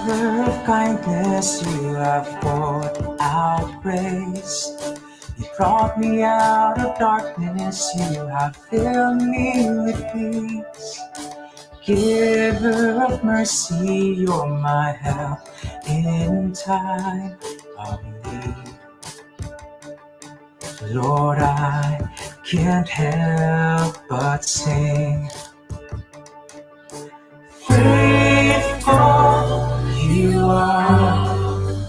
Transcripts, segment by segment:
river of kindness, you have poured out grace. You brought me out of darkness, you have filled me with peace. Giver of mercy, you're my help in time of need. Lord, I can't help but sing. Faithful you are,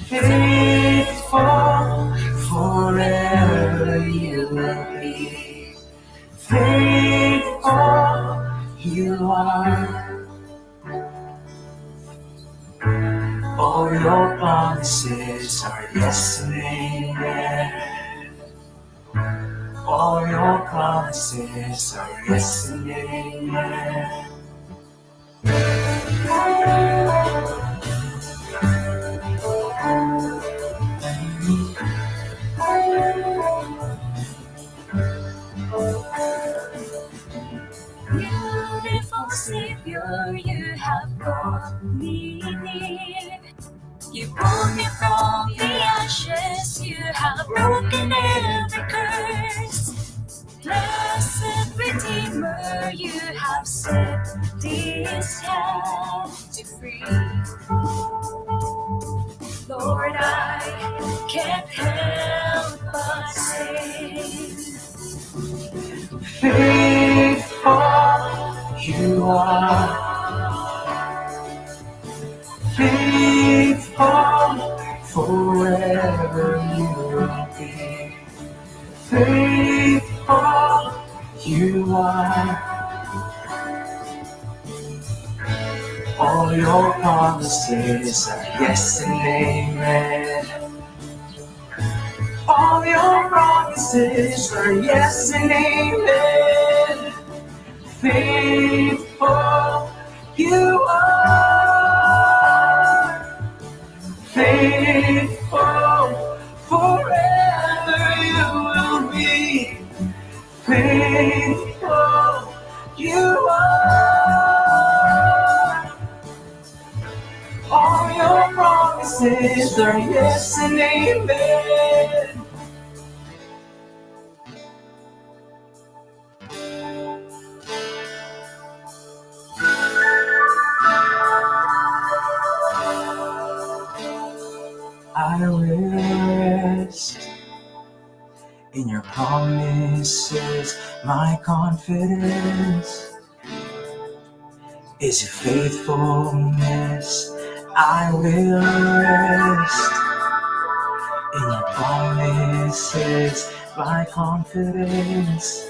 faithful forever you will be. Faithful you are, all your promises are yes and amen. All your promises are yes and amen. Beautiful Savior, you have brought me near. You pulled me from the ashes, you have broken every curse. Blessed Redeemer, you have set this captive free. Lord, I can't help but sing. Faithful you are, faithful forever you will be. Faithful you are, all your promises are yes and amen. All your promises are yes and amen. Faithful you are, faithful forever you will be. Faithful you are, all your promises are yes and amen. I will rest in your promises. My confidence is your faithfulness. I will rest in your promises. My confidence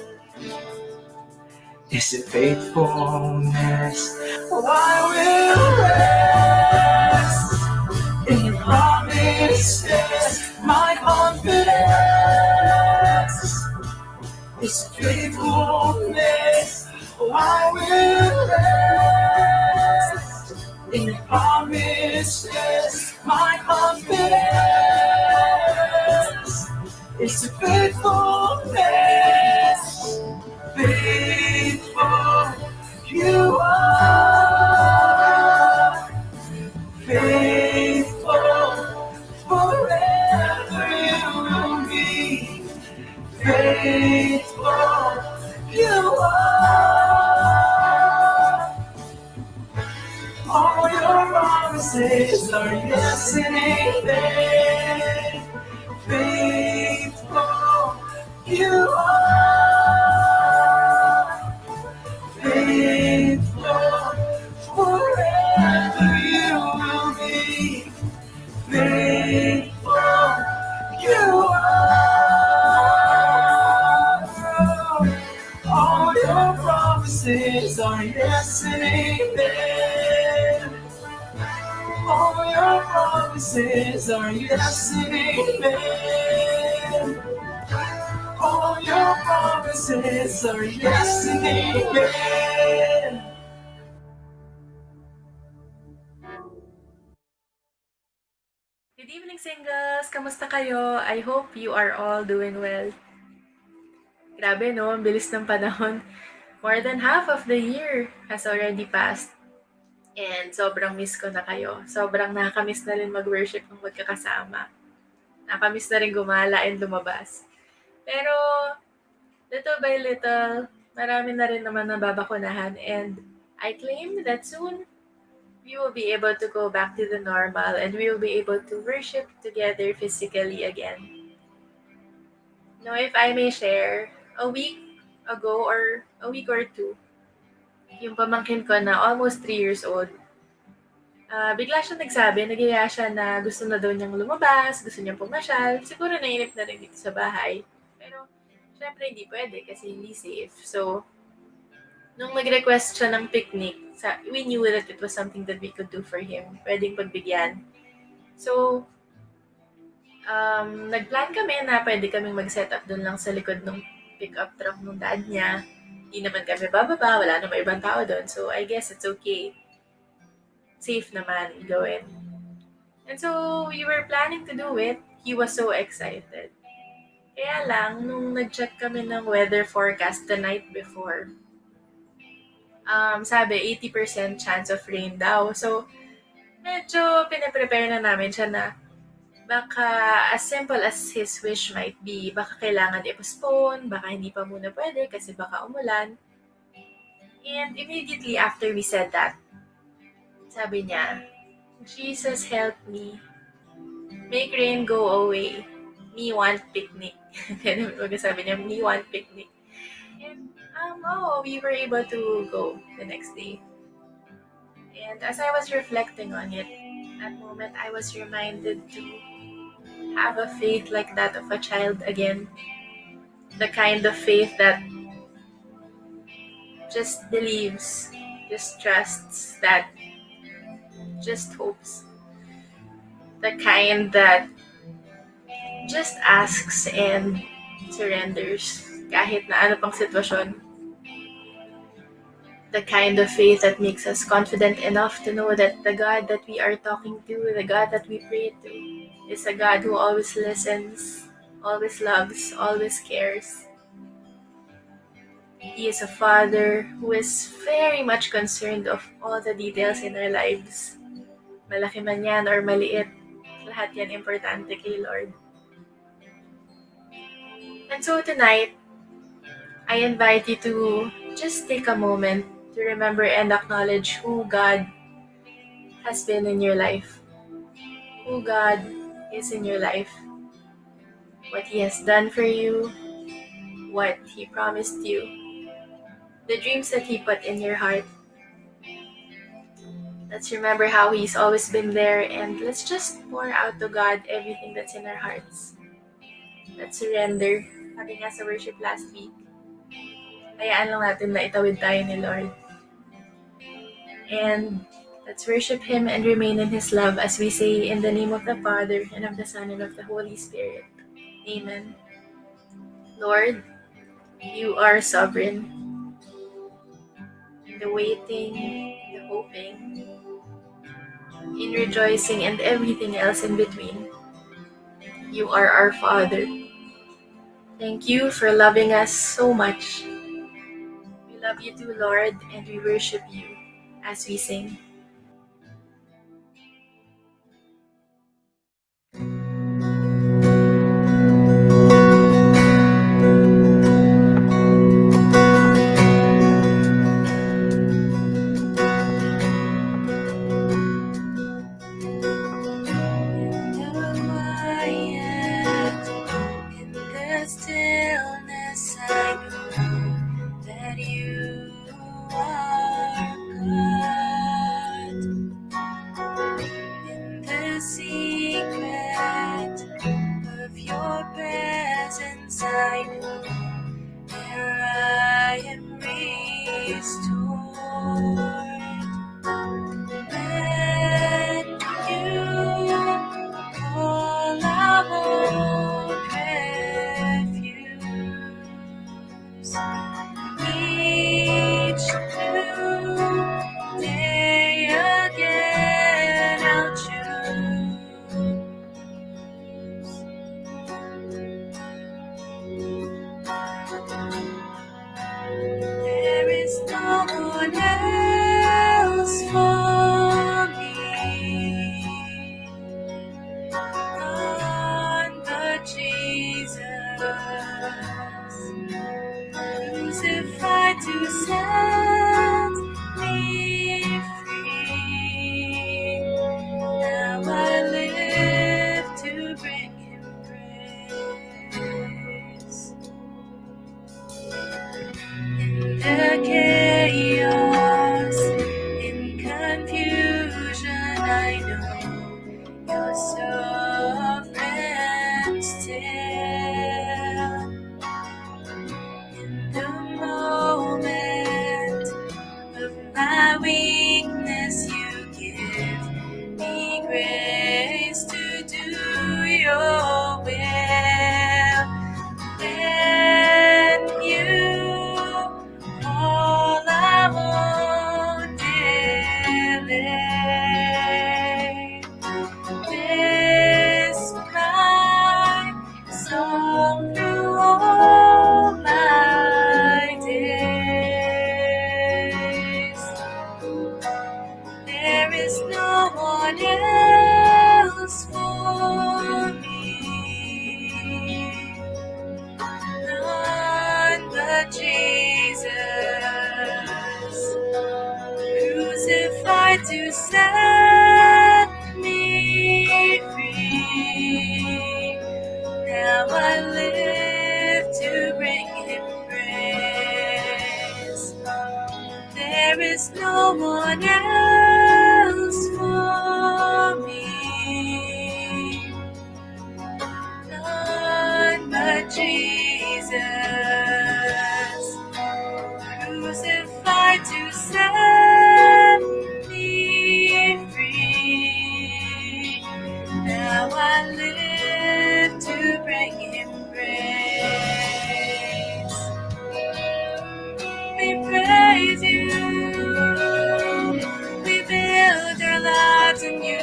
is your faithfulness. Oh, I will rest in your promises. My confidence is your faithfulness. Oh, I will rest in your promises. My confidence is your faithfulness. Faithful you are, faithful forever you will be. Faithful you are, all your promises are yes and amen. Faithful you are, faithful forever you will be. Faithful you are, all your promises are yes and amen. All your promises are yes and amen. All your promises are yes and amen. Good evening, singles! Kamusta kayo? I hope you are all doing well. Grabe no, ang bilis ng panahon. More than half of the year has already passed. And sobrang miss ko na kayo. Sobrang nakakamiss na rin mag-worship ng magkakasama. Nakakamiss na rin gumala and lumabas. Pero, little by little, marami na rin naman nababakunahan. And I claim that soon, we will be able to go back to the normal and we will be able to worship together physically again. Now, if I may share, a week ago or a week or two, yung pamangkin ko na almost 3 years old, bigla siya nagsabi, nagyaya siya na gusto na daw niyang lumabas, gusto niyang pumasyal. Siguro nainip na rin dito sa bahay. Pero, syempre hindi pwede kasi hindi safe. So, nung nag-request siya ng picnic, we knew that it was something that we could do for him. Pwedeng pagbigyan. So, nag-plan kami na pwede kaming mag-set up dun lang sa likod ng pick-up truck ng dad niya. Hindi naman kami bababa, wala naman ibang tao doon. So, I guess it's okay. Safe naman gawin. And so, we were planning to do it. He was so excited. Kaya lang, nung nag-check kami ng weather forecast the night before, sabi 80% chance of rain daw. So, medyo pinaprepare na namin siya na baka as simple as his wish might be, baka kailangan i-postpone, baka hindi pa muna pwede kasi baka umulan. And immediately after we said that, sabi niya, Jesus help me. Make rain go away. Me want picnic. Sabi niya, me want picnic. And we were able to go the next day. And as I was reflecting on it, that moment I was reminded to have a faith like that of a child again. The kind of faith that just believes, just trusts, that just hopes. The kind that just asks and surrenders kahit na ano pang sitwasyon. The kind of faith that makes us confident enough to know that the God that we are talking to, the God that we pray to, is a God who always listens, always loves, always cares. He is a Father who is very much concerned of all the details in our lives. Malaki man yan or maliit, lahat yan importante kay Lord. And so tonight, I invite you to just take a moment to remember and acknowledge who God has been in your life, who God is in your life, what He has done for you, what He promised you, the dreams that He put in your heart. Let's remember how He's always been there, and let's just pour out to God everything that's in our hearts. Let's surrender. Sabi nga sa worship last week, hayaan lang natin na itawid tayo ni Lord. And let's worship Him and remain in His love as we say in the name of the Father, and of the Son, and of the Holy Spirit. Amen. Lord, You are sovereign. In the waiting, in the hoping, in rejoicing, and everything else in between, You are our Father. Thank You for loving us so much. We love You too, Lord, and we worship You as we sing. Stillness, I know that You are God. In the secret of Your presence, I know there I am restored. When You call our own refuge, each new day again I'll choose. There is no one else crucified to set me free. Now I live to bring Him praise. In the chaos, in confusion, I know You're sovereign still. In the moment of my weakness, You give me grace to do Your will. When You call, I won't delay. This my song through all my days. There is no one else for me, none but Jesus, crucified to set me free. Now I live to bring Him praise. There is no one else for me, none but Jesus, crucified to set me free. Now I live to bring Him praise. We praise You. We build our lives in You.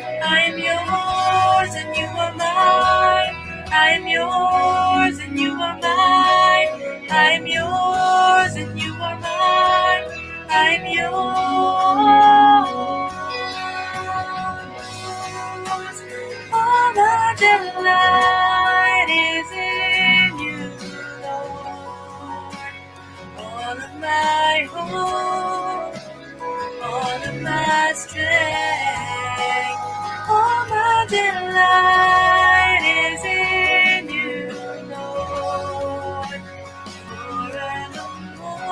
I am Yours and You are mine. I am Yours and You are mine. I am Yours and You are mine. I am Yours. All my delight is in You, Lord. All of my hope, all of my strength, all my delight is in You, Lord, forevermore.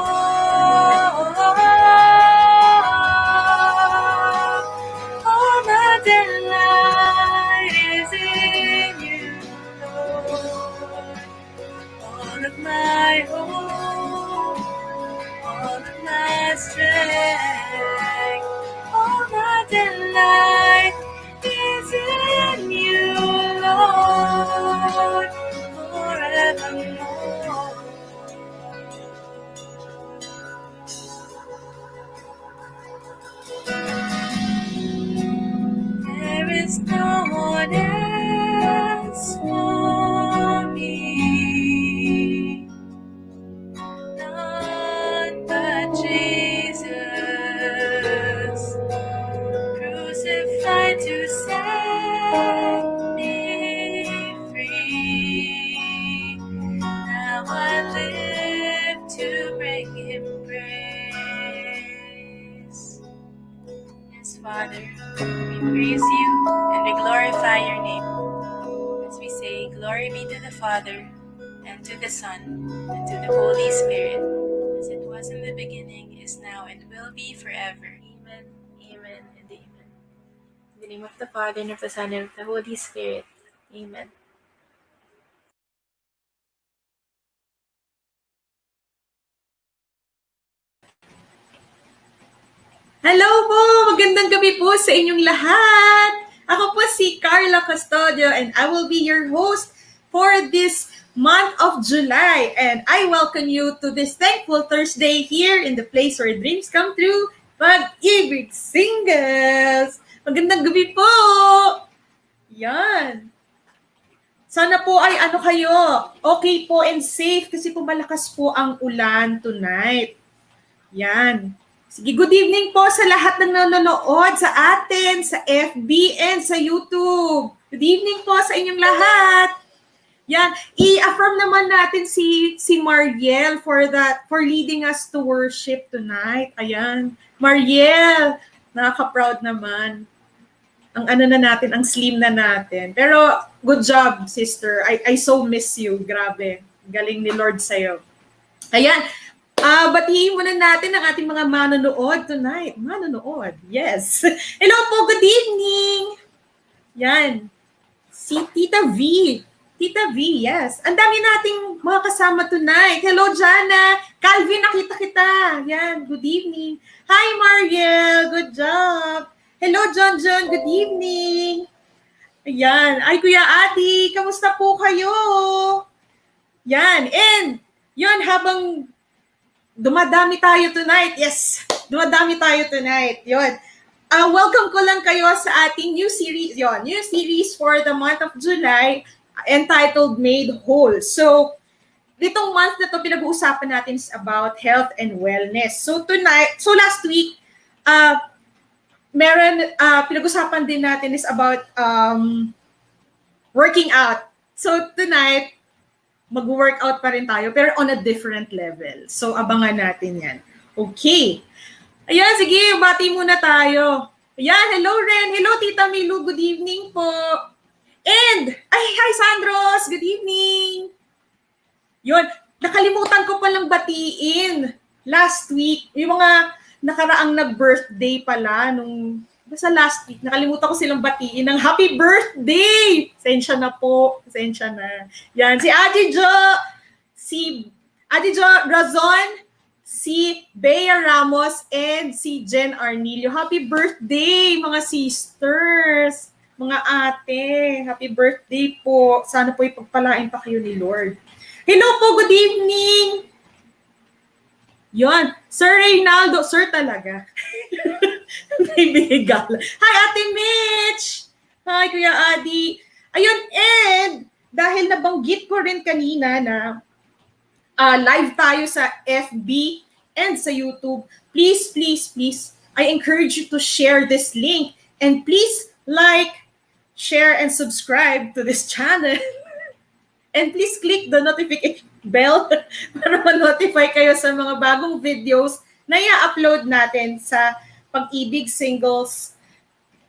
All my delight is in You, Lord. All of my hope, all of my strength, all my delight is in You, Lord, forevermore. There is no one else for me, none but Jesus, crucified to set me free. Now I live to bring Him praise. Yes, Father, we praise You and we glorify Your name as we say, Glory be to the Father, and to the Son, and to the Holy Spirit, as it was in the beginning, is now, and will be forever. Amen, amen, and amen. In the name of the Father, and of the Son, and of the Holy Spirit. Amen. Hello po! Magandang gabi po sa inyong lahat! Ako po si Carla Custodio and I will be your host for this month of July. And I welcome you to this thankful Thursday here in the place where dreams come true, Pag-Ibig Singles! Magandang gabi po! Yan! Sana po ay okay po and safe kasi po malakas po ang ulan tonight. Yan. Sige, good evening po sa lahat ng nanonood sa atin, sa FB and sa YouTube. Good evening po sa inyong lahat. Yan, i-affirm naman natin si Mariel for leading us to worship tonight. Ayan, Mariel, nakaka-proud naman. Ang ano na natin, ang slim na natin. Pero good job, sister. I so miss you. Grabe. Galing ni Lord sa'yo. Ayan. Batiin muna natin ang ating mga manonood tonight. Manonood. Yes. Hello po. Good evening. Yan. Si Tita V. Tita V, yes. Ang dami nating mga kasama tonight. Hello, Jana. Calvin, nakita kita. Yan. Good evening. Hi, Mariel. Good job. Hello, John. Good evening. Ayan. Ay, Kuya Adi, kamusta po kayo? Yan. And, yun, habang dumadami tayo tonight. Yes, dumadami tayo tonight. Yun. Welcome ko lang kayo sa ating new series. Yun, new series for the month of July entitled Made Whole. So, ditong month na to pinag-uusapan natin is about health and wellness. So, last week, pinag-usapan din natin is about working out. So tonight, mag-workout pa rin tayo pero on a different level. So abangan natin yan. Okay. Ayan, sige, bati muna tayo. Ayan, hello Ren. Hello Tita Milu, good evening po. And, hi Sandros, good evening. Yun, nakalimutan ko palang batiin last week. Yung mga nakaraang nag-birthday pala nung basta last week, nakalimutan ko silang batiin ng happy birthday! Pasensya na po. Pasensya na. Yan, si Adi Jo Razon, si Bea Ramos, and si Jen Arnilio. Happy birthday, mga sisters, mga ate. Happy birthday po. Sana po ipagpalain pa kayo ni Lord. Hello po, good evening! Yon, Sir Reynaldo, sir talaga. May bigala. Hi, Ate Mitch! Hi, Kuya Adi. Ayun, and dahil nabanggit ko rin kanina na live tayo sa FB and sa YouTube, please, I encourage you to share this link. And please like, share, and subscribe to this channel. And please click the notification bell para ma-notify kayo sa mga bagong videos na i-upload natin sa Pag-Ibig Singles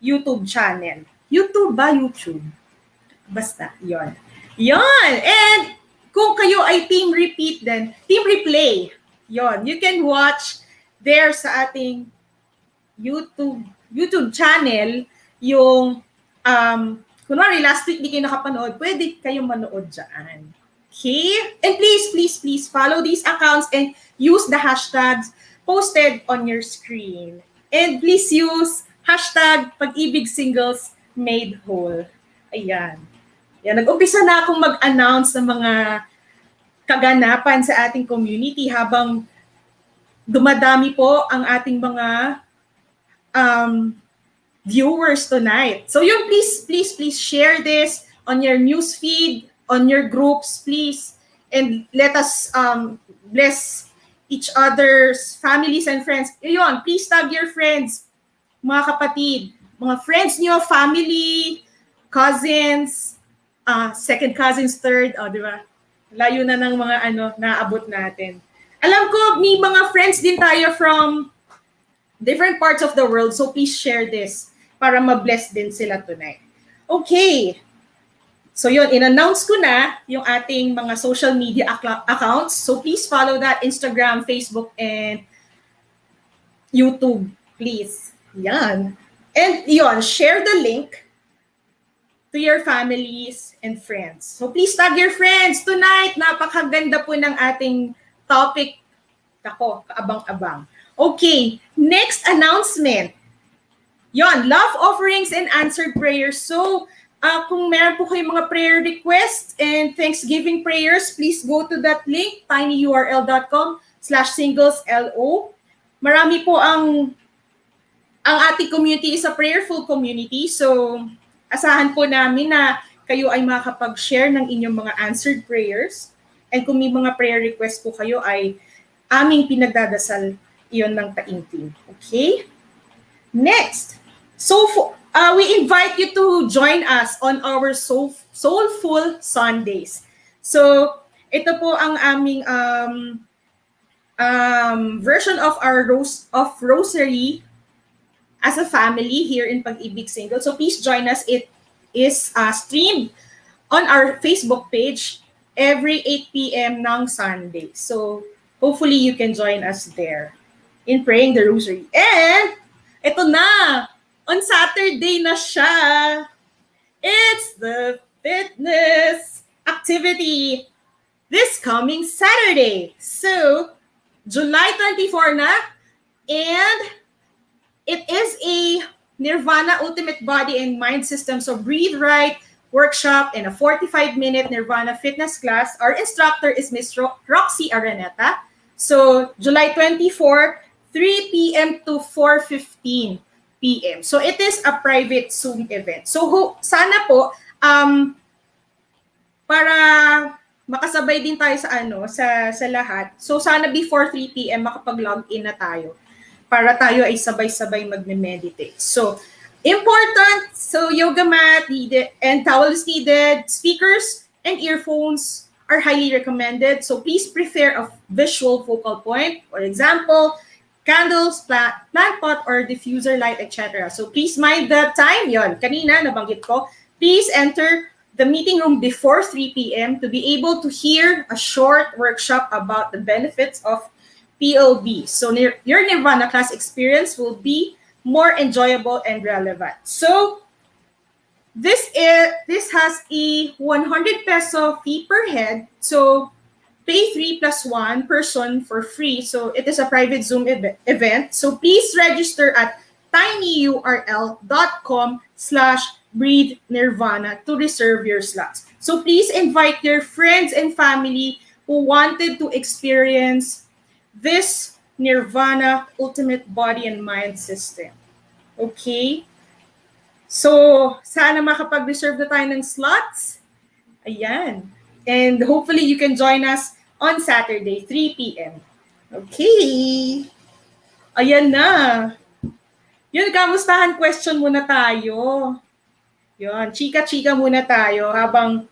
YouTube channel. YouTube ba? YouTube. Basta, yon. Yon! And kung kayo ay team repeat din, team replay, yon. You can watch there sa ating YouTube channel yung kunwari, last week di kayo nakapanood, pwede kayong manood dyan. Okay? And please follow these accounts and use the hashtags posted on your screen. And please use hashtag Pag-Ibig Singles Made Whole. Ayan. Yan, nag-umpisa na akong mag-announce ng mga kaganapan sa ating community habang dumadami po ang ating mga viewers tonight. So yun, please share this on your news feed, on your groups, please. And let us bless each other's families and friends. Yun, please tag your friends, mga kapatid, mga friends niyo, family, cousins, second cousins, third, di ba? Layo na ng mga naabot natin. Alam ko, may mga friends din tayo from different parts of the world, so please share this para ma-bless din sila tonight. Okay. So yun, in-announce ko na yung ating mga social media accounts. So please follow that, Instagram, Facebook, and YouTube, please. Yan. And yun, share the link to your families and friends. So please tag your friends tonight. Napakaganda po ng ating topic. Ako, kaabang-abang. Okay, next announcement. Yon, love offerings and answered prayers. So, kung meron po kayong mga prayer requests and Thanksgiving prayers, please go to that link, tinyurl.com/singleslo. Marami po ang ating community is a prayerful community. So, asahan po namin na kayo ay makakapag-share ng inyong mga answered prayers. And kung may mga prayer requests po kayo ay aming pinagdadasal iyon ng taimtim. Okay? Next. So, we invite you to join us on our Soulful Sundays. So, ito po ang aming version of our rosary as a family here in Pag-Ibig Single. So please join us. It is streamed on our Facebook page every 8 p.m. ng Sunday. So hopefully you can join us there in praying the rosary. And ito na, on Saturday na siya. It's the fitness activity this coming Saturday. So July 24 na, and it is a Nirvana Ultimate Body and Mind System. So Breathe Right workshop and a 45-minute Nirvana fitness class. Our instructor is Miss Roxy Araneta. So July 24, 3 p.m. to 4:15 p.m. So it is a private Zoom event. So sana po para makasabay din tayo sa lahat. So sana before 3 p.m. makapag-log in na tayo para tayo ay sabay-sabay magme-meditate. So, important. So, yoga mat needed and towel is needed. Speakers and earphones are highly recommended. So, please prepare a visual focal point. For example, candles, plant pot, or diffuser light, etc. So, please mind the time. Yon, kanina nabanggit ko. Please enter the meeting room before 3 p.m. to be able to hear a short workshop about the benefits of PLB. So your Nirvana class experience will be more enjoyable and relevant. So this has a 100 peso fee per head. So pay 3 plus 1 person for free. So it is a private Zoom event. So please register at tinyurl.com/breathe nirvana to reserve your slots. So please invite your friends and family who wanted to experience this Nirvana Ultimate Body and Mind System. Okay? So, sana makapag-reserve na tayo ng slots. Ayan. And hopefully you can join us on Saturday, 3 p.m. Okay. Ayan na. Yun, kamustahan question muna tayo. Yun, chika-chika muna tayo habang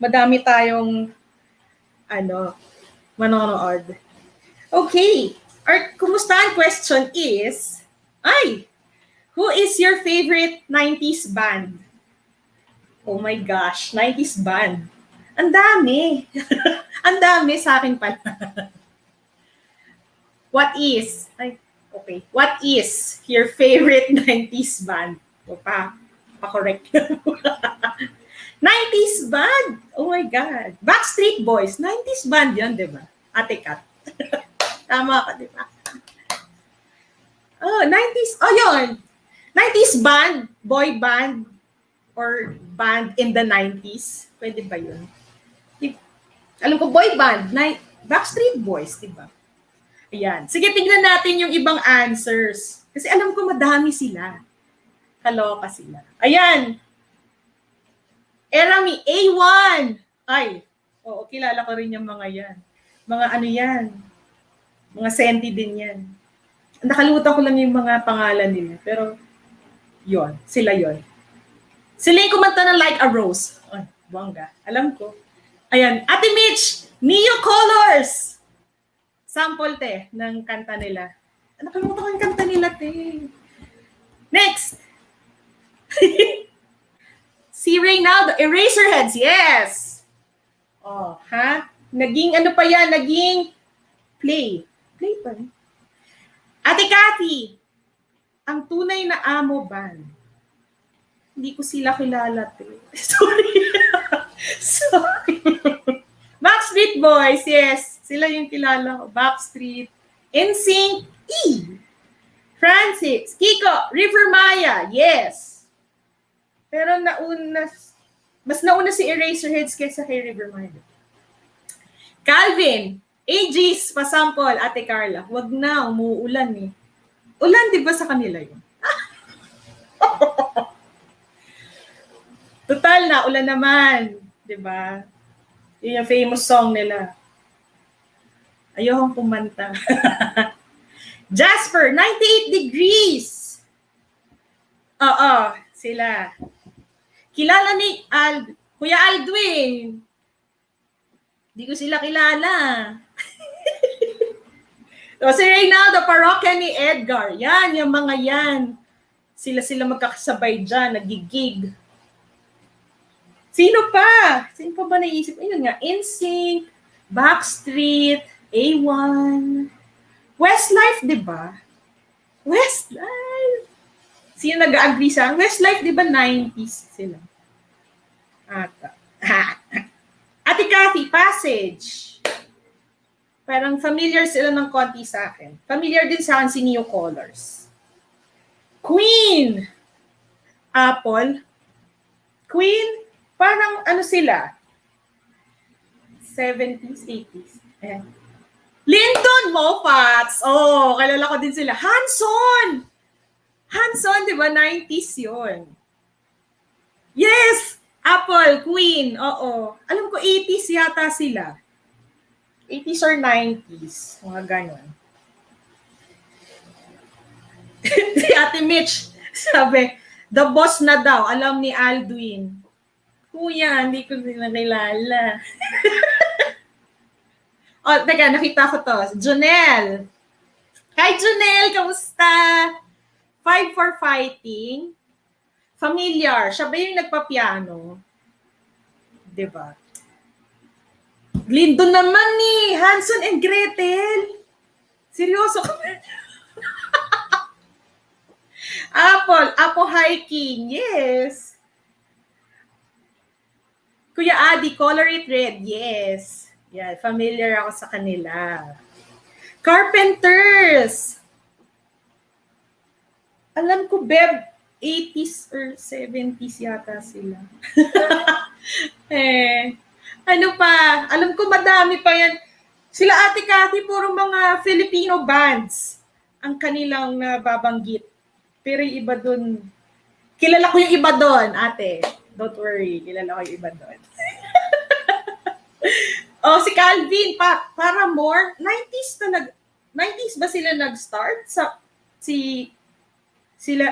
madami tayong manonood. Okay, our kumustahan question is, who is your favorite 90s band? Oh my gosh, 90s band. Ang dami. Ang dami sa akin pala. What is your favorite 90s band? O pa-correct. 90s band. Oh my God. Backstreet Boys. 90s band yun, di ba? Ate Kat. Tama ka, di ba? Oh, 90s. Oh, yun. 90s band, boy band, or band in the 90s. Pwede ba yun? Alam ko, boy band. Backstreet Boys, di ba? Ayan. Sige, tingnan natin yung ibang answers. Kasi alam ko madami sila. Kaloka sila. Ayan. Erami, A1. Oo, kilala ko rin yung mga yan. Mga ano yan. Mga senti din yan. Nakalimutan ko lang yung mga pangalan nila. Pero, sila yon. Sila yung kumanta ng Like a Rose. Ay, bongga. Alam ko. Ayan. Ate Mitch, Neo Colors. Sample, te, ng kanta nila. Nakalimutan ko yung kanta nila, te. Next. Si Reynaldo, Eraserheads, yes. Oh, ha? Naging ano pa yan? Naging play. Play pa rin. Ate Cathy, ang tunay na amo band. Hindi ko sila kilala, te. Sorry. Backstreet Boys, yes. Sila yung kilala ko. Backstreet. NSYNC, Francis. Kiko, River Maya, yes. Pero mas nauna si Eraserheads kaysa kay River Maya. Calvin, AGs, pasample, Ate Carla. Wag na, umuulan eh. Ulan, di ba sa kanila yun? Total na, ulan naman. Di ba? Yun yung famous song nila. Ayokong kumanta. Jasper, 98 degrees. Oo, sila. Kilala ni Kuya Aldwin. Hindi ko sila kilala. So, si Reynaldo, parokya ni Edgar. Yan, yung mga yan. Sila magkakasabay dyan, nagigig. Sino pa? Sino pa ba naisip? Ayun nga, NSYNC, Backstreet, A1, Westlife, di ba? Westlife. Sino nag-agree sa Westlife, di ba 90s sila? Ata. Ate Cathy, Passage. Parang familiar sila ng konti sa akin. Familiar din sa akin si New Colors. Queen. Apple. Queen, parang ano sila? 70s, 80s. Ayan. Linton Moffats. Oh, kilala ko din sila. Hanson. Hanson, di ba? 90s yun. Yes! Apple, Queen. Oo. Alam ko 80s yata sila. 80s or 90s. Mga ganon. Si Ate Mitch, sabi, the boss na daw, alam ni Aldwin. Kuya, hindi ko sila kilala. Oh, teka, nakita ko to. Jonel. Hi, Jonel. Kamusta? Five for Fighting. Familiar. Siya ba yung nagpa-piano? Diba? Lindo naman ni Hansel and Gretel. Seryoso ka ba? Apple hiking. Yes. Kuya Adi, Color It Red. Yes. Yeah, familiar ako sa kanila. Carpenters. Alam ko, Beb, 80s or 70s yata sila. Ano pa? Alam ko madami pa yan. Sila Ate Cathy, puro mga Filipino bands ang kanilang nababanggit. Pero yung iba dun, kilala ko yung iba dun, ate. Don't worry, kilala ko yung iba dun. Oh, si Calvin, Paramore, 90s ba sila nag-start? Sila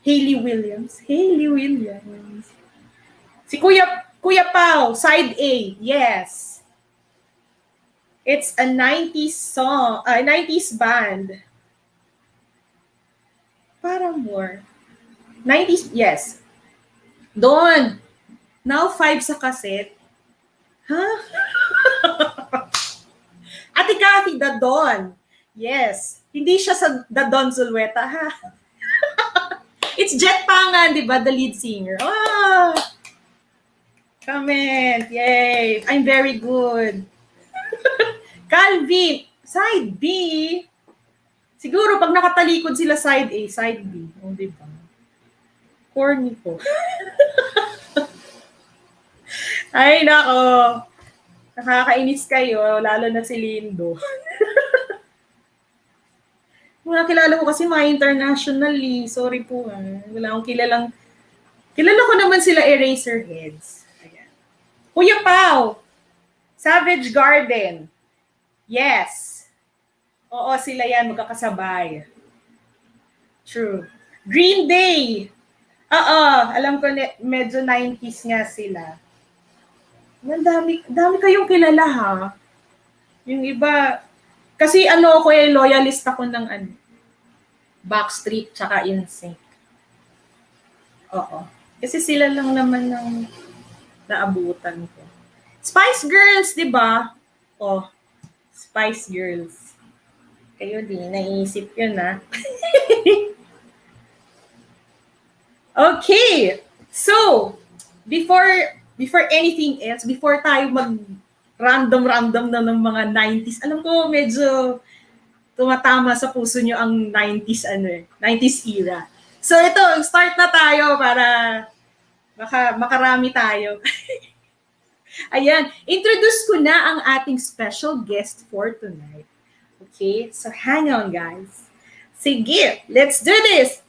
Hayley Williams. Si Kuya Pao, Side A, yes. It's a 90s song, 90s band. Paramore. 90s, yes. Doon. Now 5 sa cassette. Huh? Ate Cathy, The Don. Yes. Hindi siya sa The Don Zulueta, ha? It's Jet Pangan, di ba? The lead singer. Oh! Comment. Yay. I'm very good. Calvin. Side B. Siguro, pag nakatalikod sila side A, side B. O, di ba? Corny po. Ay, nako. Nakakainis kayo, lalo na si Lindo. Mga kilala ko kasi mga internationally. Sorry po. Wala akong kilalang. Kilala ko naman sila Eraserheads. Ayan. Kuya Pao. Savage Garden. Yes. Oo, sila yan. Magkakasabay. True. Green Day. Oo. Alam ko medyo 90s nga sila. Dami kayong kilala, ha? Yung iba, kasi ako loyalist ako ng Backstreet tsaka NSYNC. Oo. Kasi sila lang naman ng naabutan ko. Spice Girls, di ba? Oh, Spice Girls. Kayo din, naisip yun, ha? Okay. So, before anything else, before tayo mag-random na ng mga 90s, alam ko medyo tumatama sa puso nyo ang 90s era. So ito, start na tayo para makarami tayo. Ayan, introduce ko na ang ating special guest for tonight. Okay, so hang on guys. Sige, let's do this.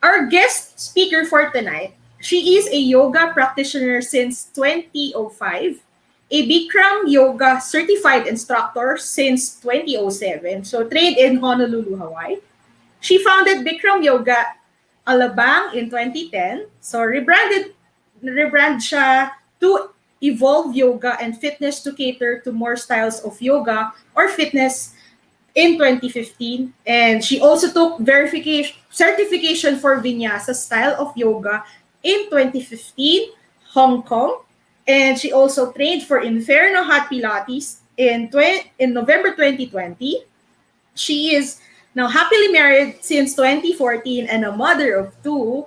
Our guest speaker for tonight, she is a yoga practitioner since 2005, a Bikram Yoga certified instructor since 2007, so trained in Honolulu, Hawaii. She founded Bikram Yoga Alabang in 2010, so rebrand siya to evolve yoga and fitness to cater to more styles of yoga or fitness in 2015. And she also took verification certification for Vinyasa style of yoga in 2015, Hong Kong. And she also trained for Inferno Hot Pilates in November 2020. She is now happily married since 2014 and a mother of two.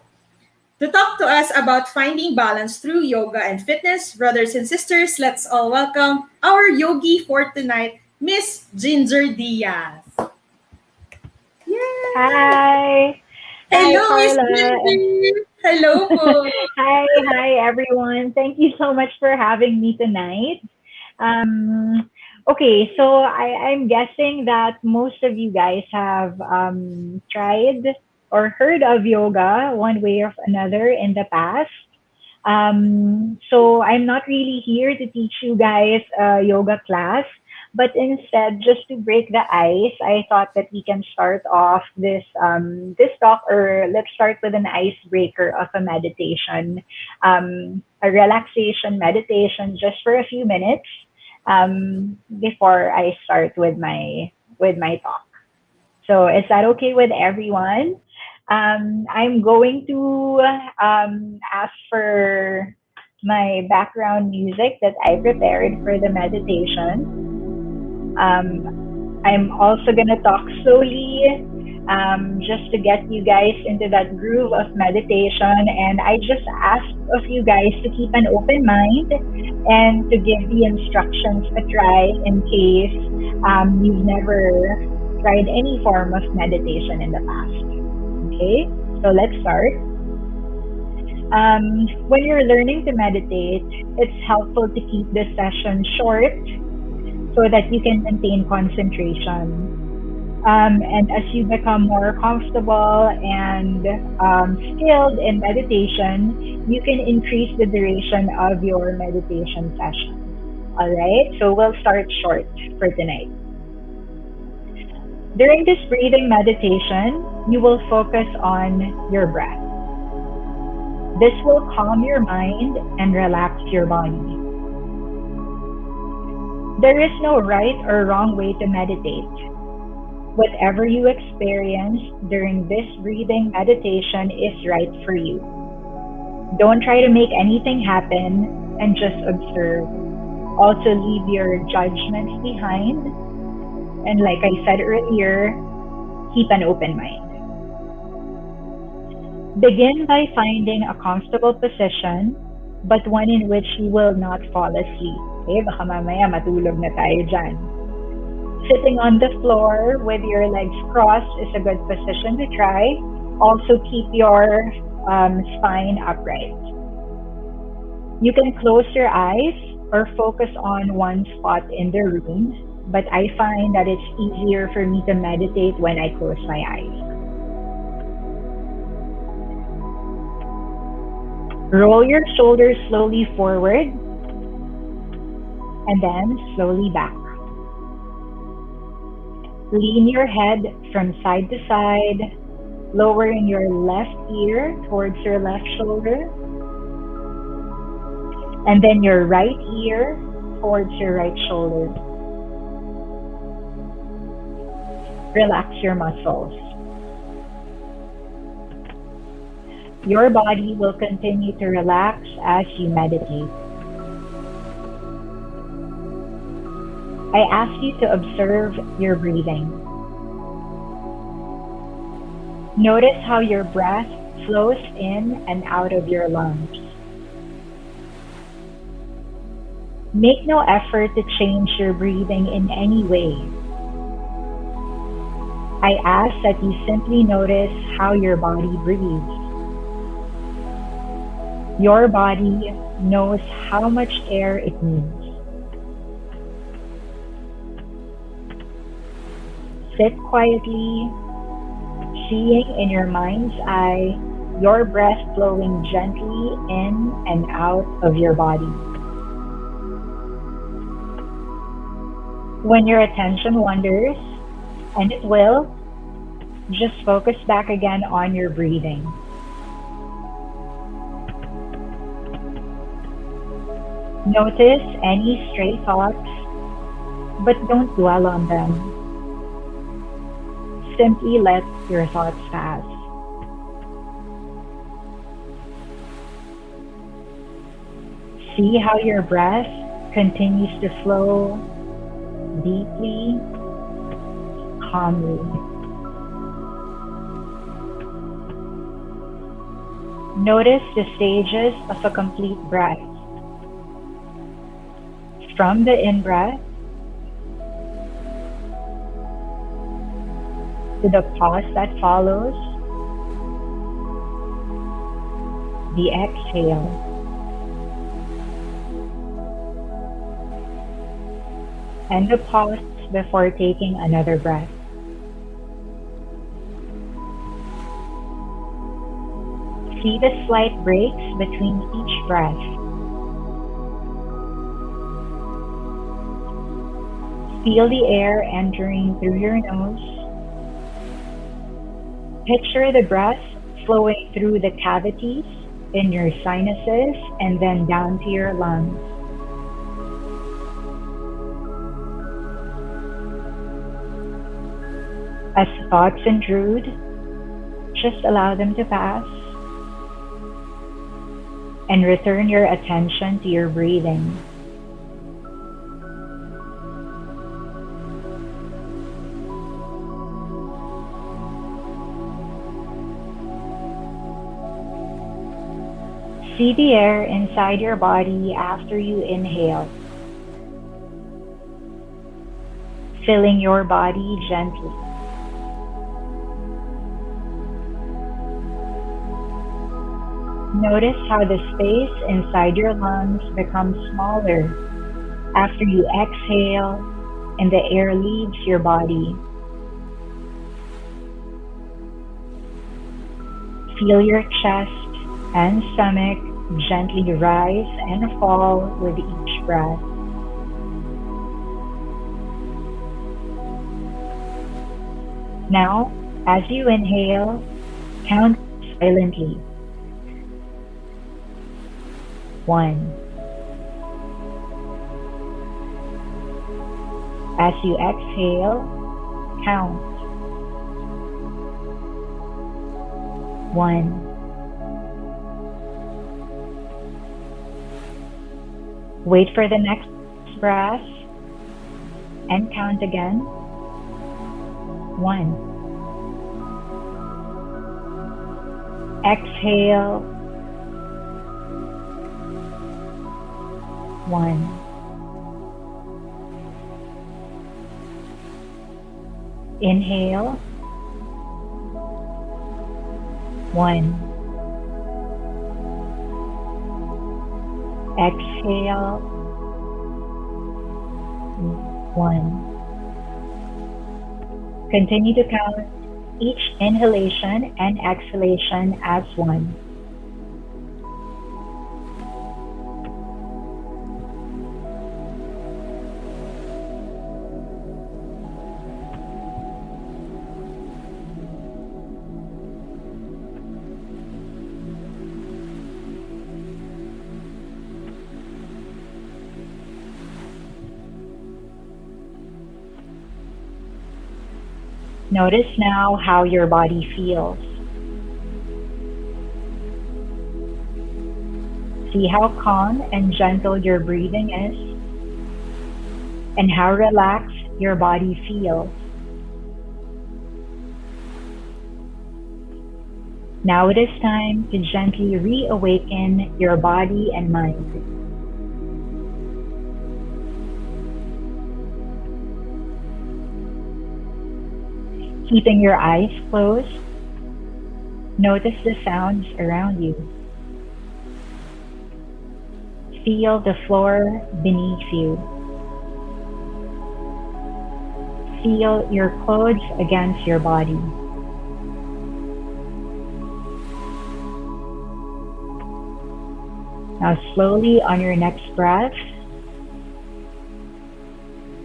To talk to us about finding balance through yoga and fitness, brothers and sisters, let's all welcome our yogi for tonight, Miss Ginger Diaz. Yay! Hi. Hi, Hello, Miss Carla. And Ginger! Hello po! hi, everyone. Thank you so much for having me tonight. Um, okay, so I'm guessing that most of you guys have tried or heard of yoga one way or another in the past. So I'm not really here to teach you guys a yoga class, but instead, just to break the ice, I thought that we can start off this talk, or let's start with an icebreaker of a meditation, a relaxation meditation, just for a few minutes before I start with my talk. So is that okay with everyone? I'm going to ask for my background music that I prepared for the meditation. I'm also going to talk slowly just to get you guys into that groove of meditation. And I just ask of you guys to keep an open mind and to give the instructions a try in case you've never tried any form of meditation in the past. Okay, so let's start. When you're learning to meditate, it's helpful to keep this session short so that you can maintain concentration. And as you become more comfortable and skilled in meditation, you can increase the duration of your meditation session. All right, so we'll start short for tonight. During this breathing meditation, you will focus on your breath. This will calm your mind and relax your body. There is no right or wrong way to meditate. Whatever you experience during this breathing meditation is right for you. Don't try to make anything happen and just observe. Also leave your judgments behind. And like I said earlier, keep an open mind. Begin by finding a comfortable position, but one in which you will not fall asleep. Okay, baka mamaya matulog na tayo dyan. Sitting on the floor with your legs crossed is a good position to try. Also keep your spine upright. You can close your eyes or focus on one spot in the room, but I find that it's easier for me to meditate when I close my eyes. Roll your shoulders slowly forward and then slowly back. Lean your head from side to side, lowering your left ear towards your left shoulder, and then your right ear towards your right shoulder. Relax your muscles. Your body will continue to relax as you meditate. I ask you to observe your breathing. Notice how your breath flows in and out of your lungs. Make no effort to change your breathing in any way. I ask that you simply notice how your body breathes. Your body knows how much air it needs. Sit quietly, seeing in your mind's eye your breath flowing gently in and out of your body. When your attention wanders, and it will, just focus back again on your breathing. Notice any stray thoughts, but don't dwell on them. Simply let your thoughts pass. See how your breath continues to flow deeply, calmly. Notice the stages of a complete breath. From the in-breath to the pause that follows, the exhale. And the pause before taking another breath. See the slight breaks between each breath. Feel the air entering through your nose. Picture the breath flowing through the cavities in your sinuses and then down to your lungs. As thoughts intrude, just allow them to pass and return your attention to your breathing. See the air inside your body after you inhale, filling your body gently. Notice how the space inside your lungs becomes smaller after you exhale and the air leaves your body. Feel your chest and stomach gently rise and fall with each breath. Now, as you inhale, count silently. 1. As you exhale, count. 1. Wait for the next breath and count again. 1. Exhale. 1. Inhale. 1. Exhale. 1. Continue to count each inhalation and exhalation as 1. Notice now how your body feels. See how calm and gentle your breathing is, and how relaxed your body feels. Now it is time to gently reawaken your body and mind. Keeping your eyes closed, notice the sounds around you. Feel the floor beneath you. Feel your clothes against your body. Now slowly on your next breath,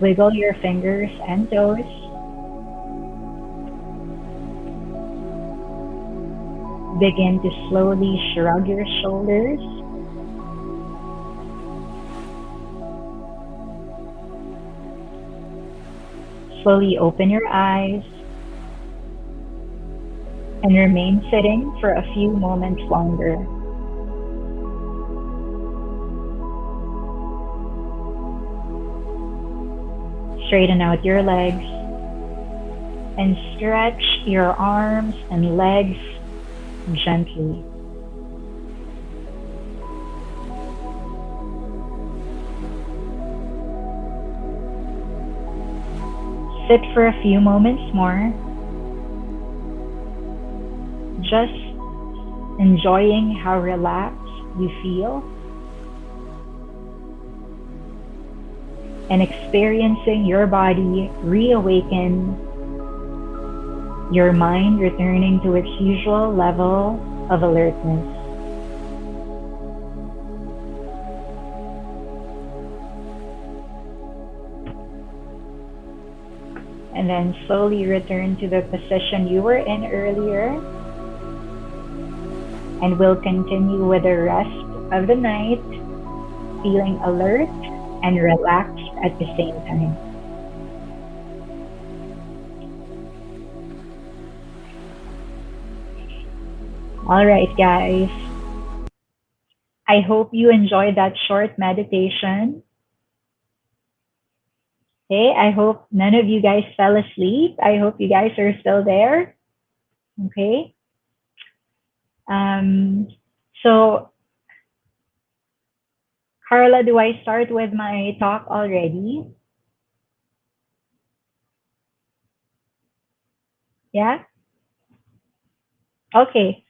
wiggle your fingers and toes. Begin to slowly shrug your shoulders. Slowly open your eyes and remain sitting for a few moments longer. Straighten out your legs and stretch your arms and legs gently. Sit for a few moments more, just enjoying how relaxed you feel and experiencing your body reawaken, your mind returning to its usual level of alertness. And then slowly return to the position you were in earlier. And we'll continue with the rest of the night, feeling alert and relaxed at the same time. All right, guys. I hope you enjoyed that short meditation. Okay, I hope none of you guys fell asleep. I hope you guys are still there. Okay. So, Carla, do I start with my talk already? Yeah? Okay.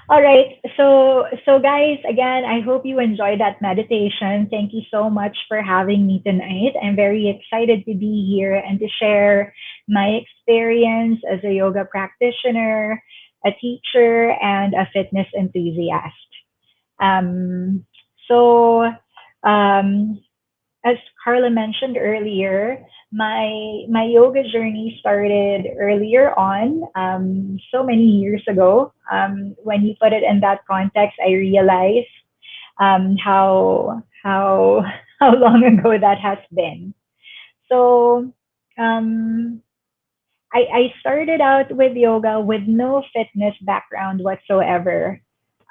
All right. So guys, again, I hope you enjoyed that meditation. Thank you so much for having me tonight. I'm very excited to be here and to share my experience as a yoga practitioner, a teacher, and a fitness enthusiast. Um, so, um, as Carla mentioned earlier, my yoga journey started earlier on, so many years ago. When you put it in that context, I realized how how long ago that has been. So um, I started out with yoga with no fitness background whatsoever.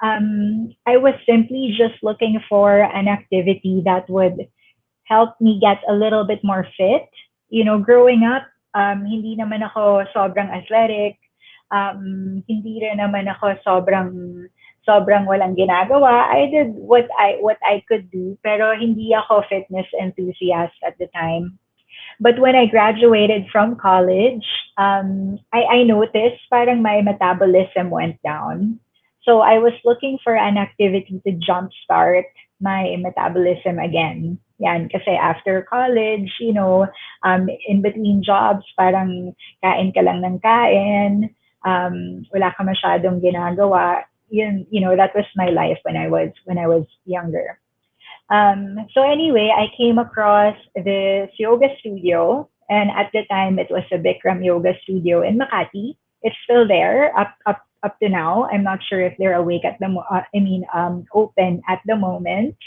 I was simply just looking for an activity that would helped me get a little bit more fit. You know, growing up, hindi naman ako sobrang athletic. Hindi rin naman ako sobrang walang ginagawa. I did what I could do, pero hindi ako fitness enthusiast at the time. But when I graduated from college, I noticed parang my metabolism went down. So I was looking for an activity to jumpstart my metabolism again. Yan, kasi after college, in between jobs, parang kain ka lang ng kain, wala ka masyadong ginagawa. That was my life when I was younger. So anyway, I came across this yoga studio, and at the time it was a Bikram yoga studio in Makati. It's still there up to now. I'm not sure if they're awake at open at the moment.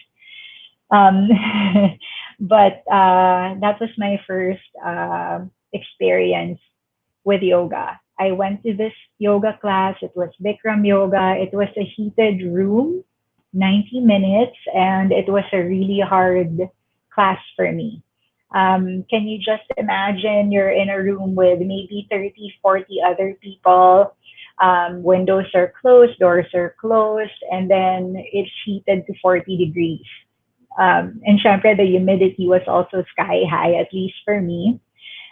Um, but that was my first experience with yoga. I went to this yoga class. It was Bikram yoga. It was a heated room, 90 minutes, and it was a really hard class for me. Can you just imagine you're in a room with maybe 30, 40 other people? Windows are closed, doors are closed, and then it's heated to 40 degrees. And syempre, the humidity was also sky high, at least for me.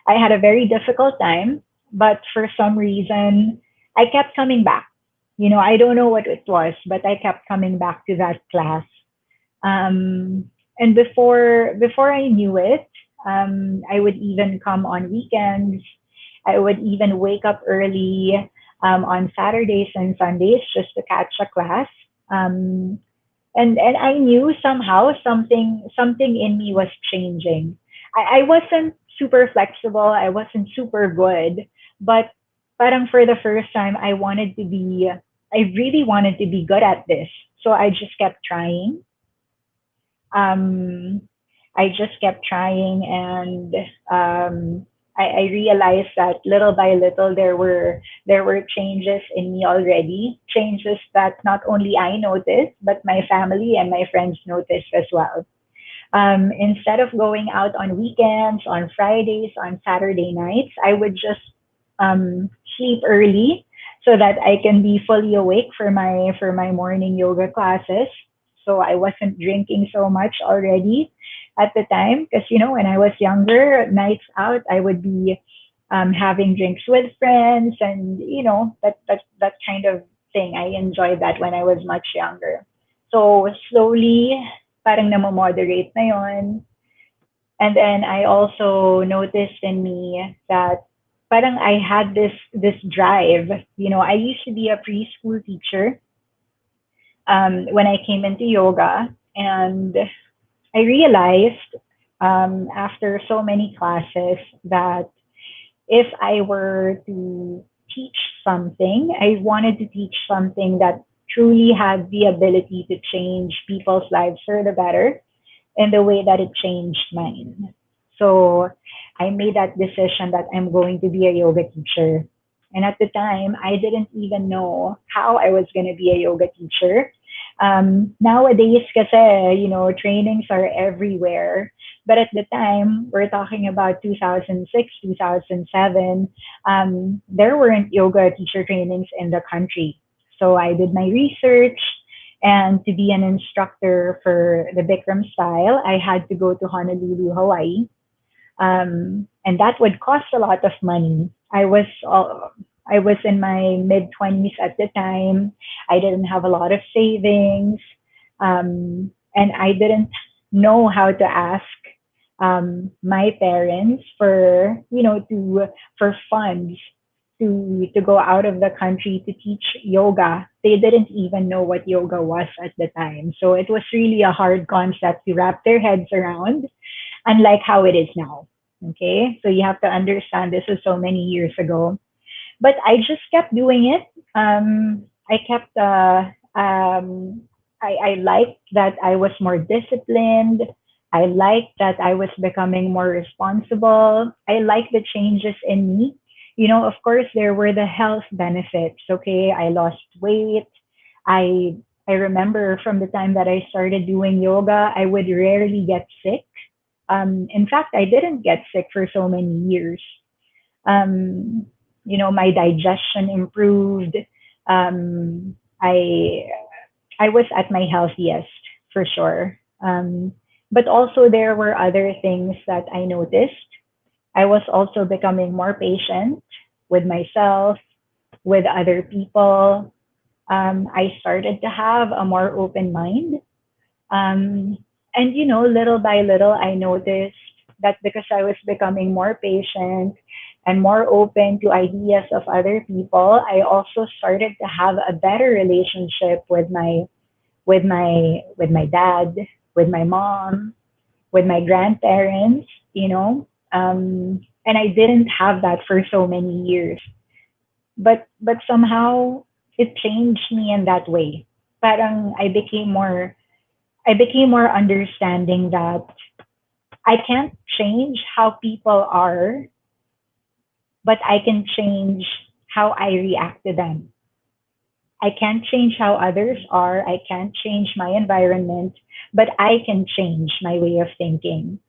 I had a very difficult time, but for some reason, I kept coming back. I don't know what it was, but I kept coming back to that class. And before I knew it, I would even come on weekends. I would even wake up early on Saturdays and Sundays just to catch a class. And I knew somehow something in me was changing. I wasn't super flexible. I wasn't super good, but parang for the first time, I really wanted to be good at this. So I just kept trying. Um, I just kept trying, and I realized that little by little there were changes in me already, changes that not only I noticed, but my family and my friends noticed as well. Instead of going out on weekends, on Fridays, on Saturday nights, I would just sleep early so that I can be fully awake for my morning yoga classes. So I wasn't drinking so much already at the time because when I was younger, nights out, I would be having drinks with friends, and that kind of thing. I enjoyed that when I was much younger. So slowly, parang namo-moderate na yon. And then I also noticed in me that parang I had this drive. I used to be a preschool teacher when I came into yoga, and I realized after so many classes that if I were to teach something, I wanted to teach something that truly had the ability to change people's lives for the better in the way that it changed mine. So I made that decision that I'm going to be a yoga teacher. And at the time, I didn't even know how I was going to be a yoga teacher. Nowadays, kasi, trainings are everywhere. But at the time, we're talking about 2006, 2007, there weren't yoga teacher trainings in the country. So I did my research, and to be an instructor for the Bikram style, I had to go to Honolulu, Hawaii. And that would cost a lot of money. I was in my mid 20s at the time. I didn't have a lot of savings, and I didn't know how to ask my parents for funds to go out of the country to teach yoga. They didn't even know what yoga was at the time, so it was really a hard concept to wrap their heads around, unlike how it is now. Okay, so you have to understand this is so many years ago, but I just kept doing it. I kept. I liked that I was more disciplined. I liked that I was becoming more responsible. I liked the changes in me. Of course, there were the health benefits. Okay, I lost weight. I I remember from the time that I started doing yoga, I would rarely get sick. In fact, I didn't get sick for so many years. um, my digestion improved. I was at my healthiest for sure. But also there were other things that I noticed. I was also becoming more patient with myself, with other people. I started to have a more open mind. Um, and little by little, I noticed that because I was becoming more patient and more open to ideas of other people, I also started to have a better relationship with my dad, with my mom, with my grandparents. And I didn't have that for so many years. But somehow it changed me in that way. Parang I became more understanding that I can't change how people are, but I can change how I react to them. I can't change how others are. I can't change my environment, but I can change my way of thinking.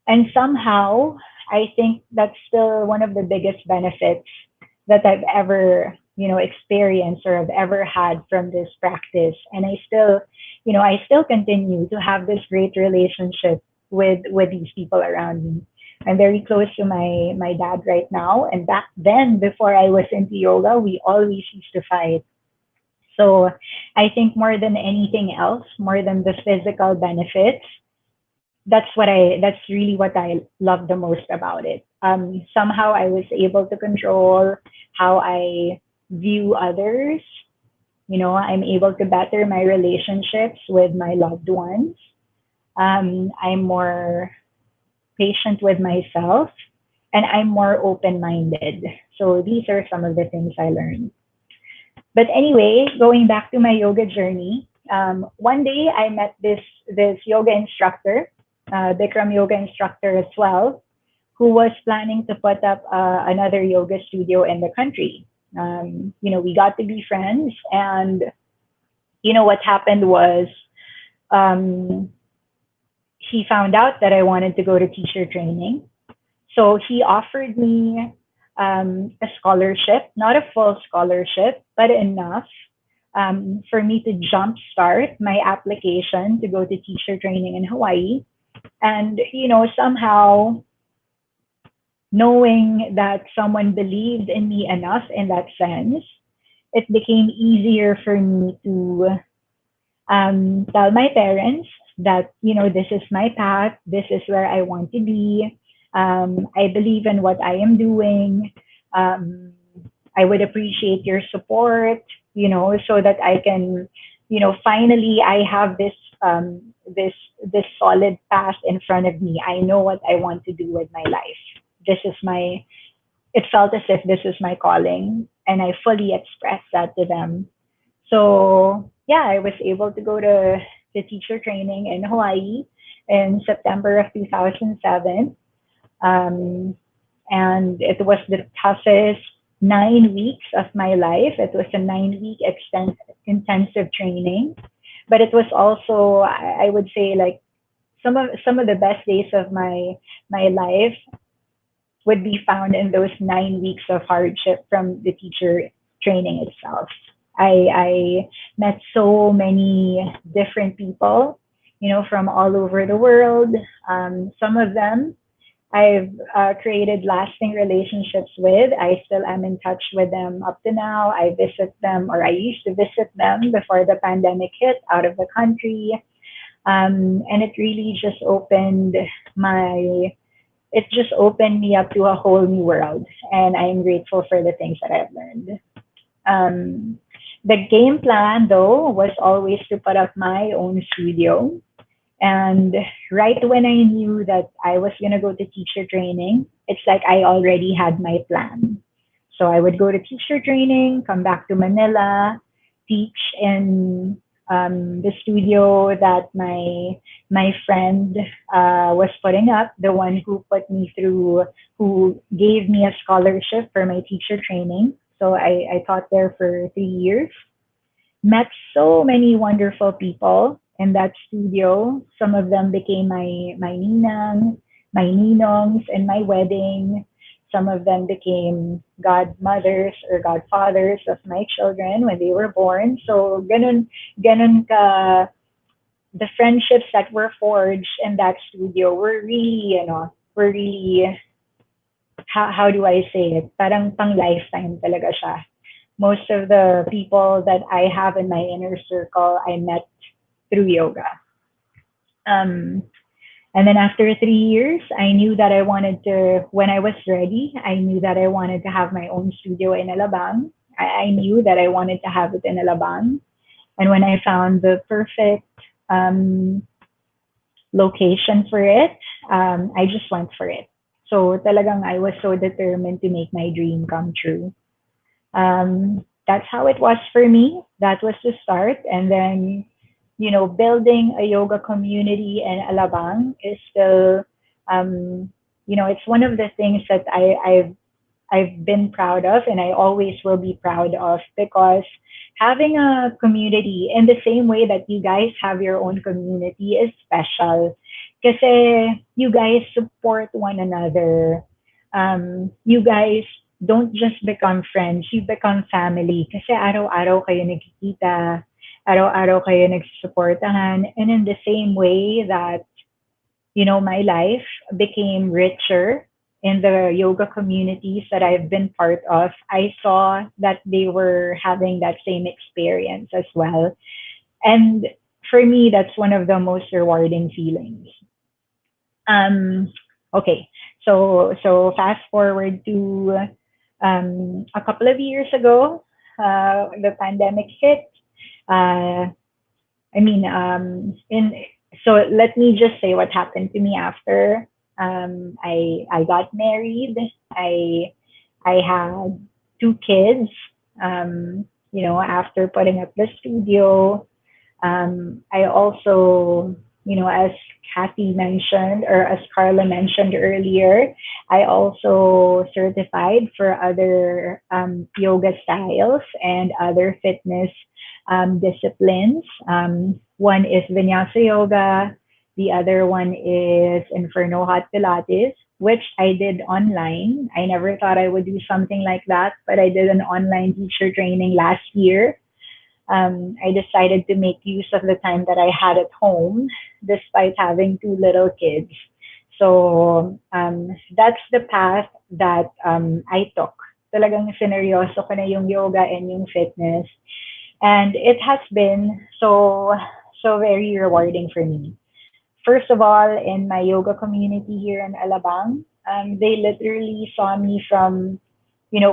And somehow, I think that's still one of the biggest benefits that I've ever, experienced or I've ever had from this practice. And I still continue to have this great relationship with these people around me. I'm very close to my dad right now. And back then, before I was into yoga, we always used to fight. So I think more than anything else, more than the physical benefits, that's really what I love the most about it. Somehow I was able to control how I view others. I'm able to better my relationships with my loved ones. I'm more patient with myself, and I'm more open minded. So these are some of the things I learned. But anyway, going back to my yoga journey, one day I met this yoga instructor, Bikram yoga instructor as well, who was planning to put up another yoga studio in the country. We got to be friends, and what happened was, um, he found out that I wanted to go to teacher training. So he offered me a scholarship, not a full scholarship, but enough for me to jumpstart my application to go to teacher training in Hawaii. And, somehow knowing that someone believed in me enough in that sense, it became easier for me to tell my parents that, this is my path, this is where I want to be. I believe in what I am doing. Um, I would appreciate your support, so that I can, finally I have this solid path in front of me. I know what I want to do with my life. This is my It felt as if this is my calling, and I fully expressed that to them. So yeah, I was able to go to the teacher training in Hawaii in September of 2007. Um, and it was the toughest 9 weeks of my life. It was a 9 week intensive training, but it was also, I would say, like some of the best days of my life would be found in those 9 weeks of hardship from the teacher training itself. I met so many different people, from all over the world. Some of them I've created lasting relationships with. I still am in touch with them up to now. I visit them, or I used to visit them before the pandemic hit out of the country. And my it just opened me up to a whole new world, and I'm grateful for the things that I've learned. Um, the game plan, though, was always to put up my own studio. And right when I knew that I was going to go to teacher training, it's like I already had my plan. So I would go to teacher training, come back to Manila, teach in the studio that my friend was putting up, the one who gave me a scholarship for my teacher training. So I taught there for 3 years, met so many wonderful people in that studio. Some of them became my ninang, my ninongs in my wedding. Some of them became godmothers or godfathers of my children when they were born. So ganun ka, the friendships that were forged in that studio were really, how do I say it? Parang pang lifetime talaga siya. Most of the people that I have in my inner circle, I met through yoga. Um, and then after 3 years, I knew that when I was ready, I knew that I wanted to have my own studio in Alabang. I knew that I wanted to have it in Alabang. And when I found the perfect um, location for it, I just went for it. So talagang I was so determined to make my dream come true. That's how it was for me. That was the start. And then, building a yoga community in Alabang is still, it's one of the things that I've been proud of, and I always will be proud of, because having a community in the same way that you guys have your own community is special. Kasi you guys support one another. You guys don't just become friends, you become family. Kasi araw-araw kayo nagkikita, araw-araw kayo nagsusuportahan. And in the same way that, my life became richer in the yoga communities that I've been part of, I saw that they were having that same experience as well. And for me, that's one of the most rewarding feelings. Um, okay, so fast forward to a couple of years ago, the pandemic hit. Uh, I mean, so let me just say what happened to me after. I got married. I had 2 kids. After putting up the studio, I also, as Kathy mentioned, or as Carla mentioned earlier, I also certified for other yoga styles and other fitness disciplines. One is Vinyasa Yoga, the other one is Inferno Hot Pilates, which I did online. I never thought I would do something like that, but I did an online teacher training last year. I decided to make use of the time that I had at home, despite having two little kids. So that's the path that I took. Talagang sineryoso ko na yung yoga and yung fitness. And it has been so very rewarding for me. First of all, in my yoga community here in Alabang, they literally saw me from,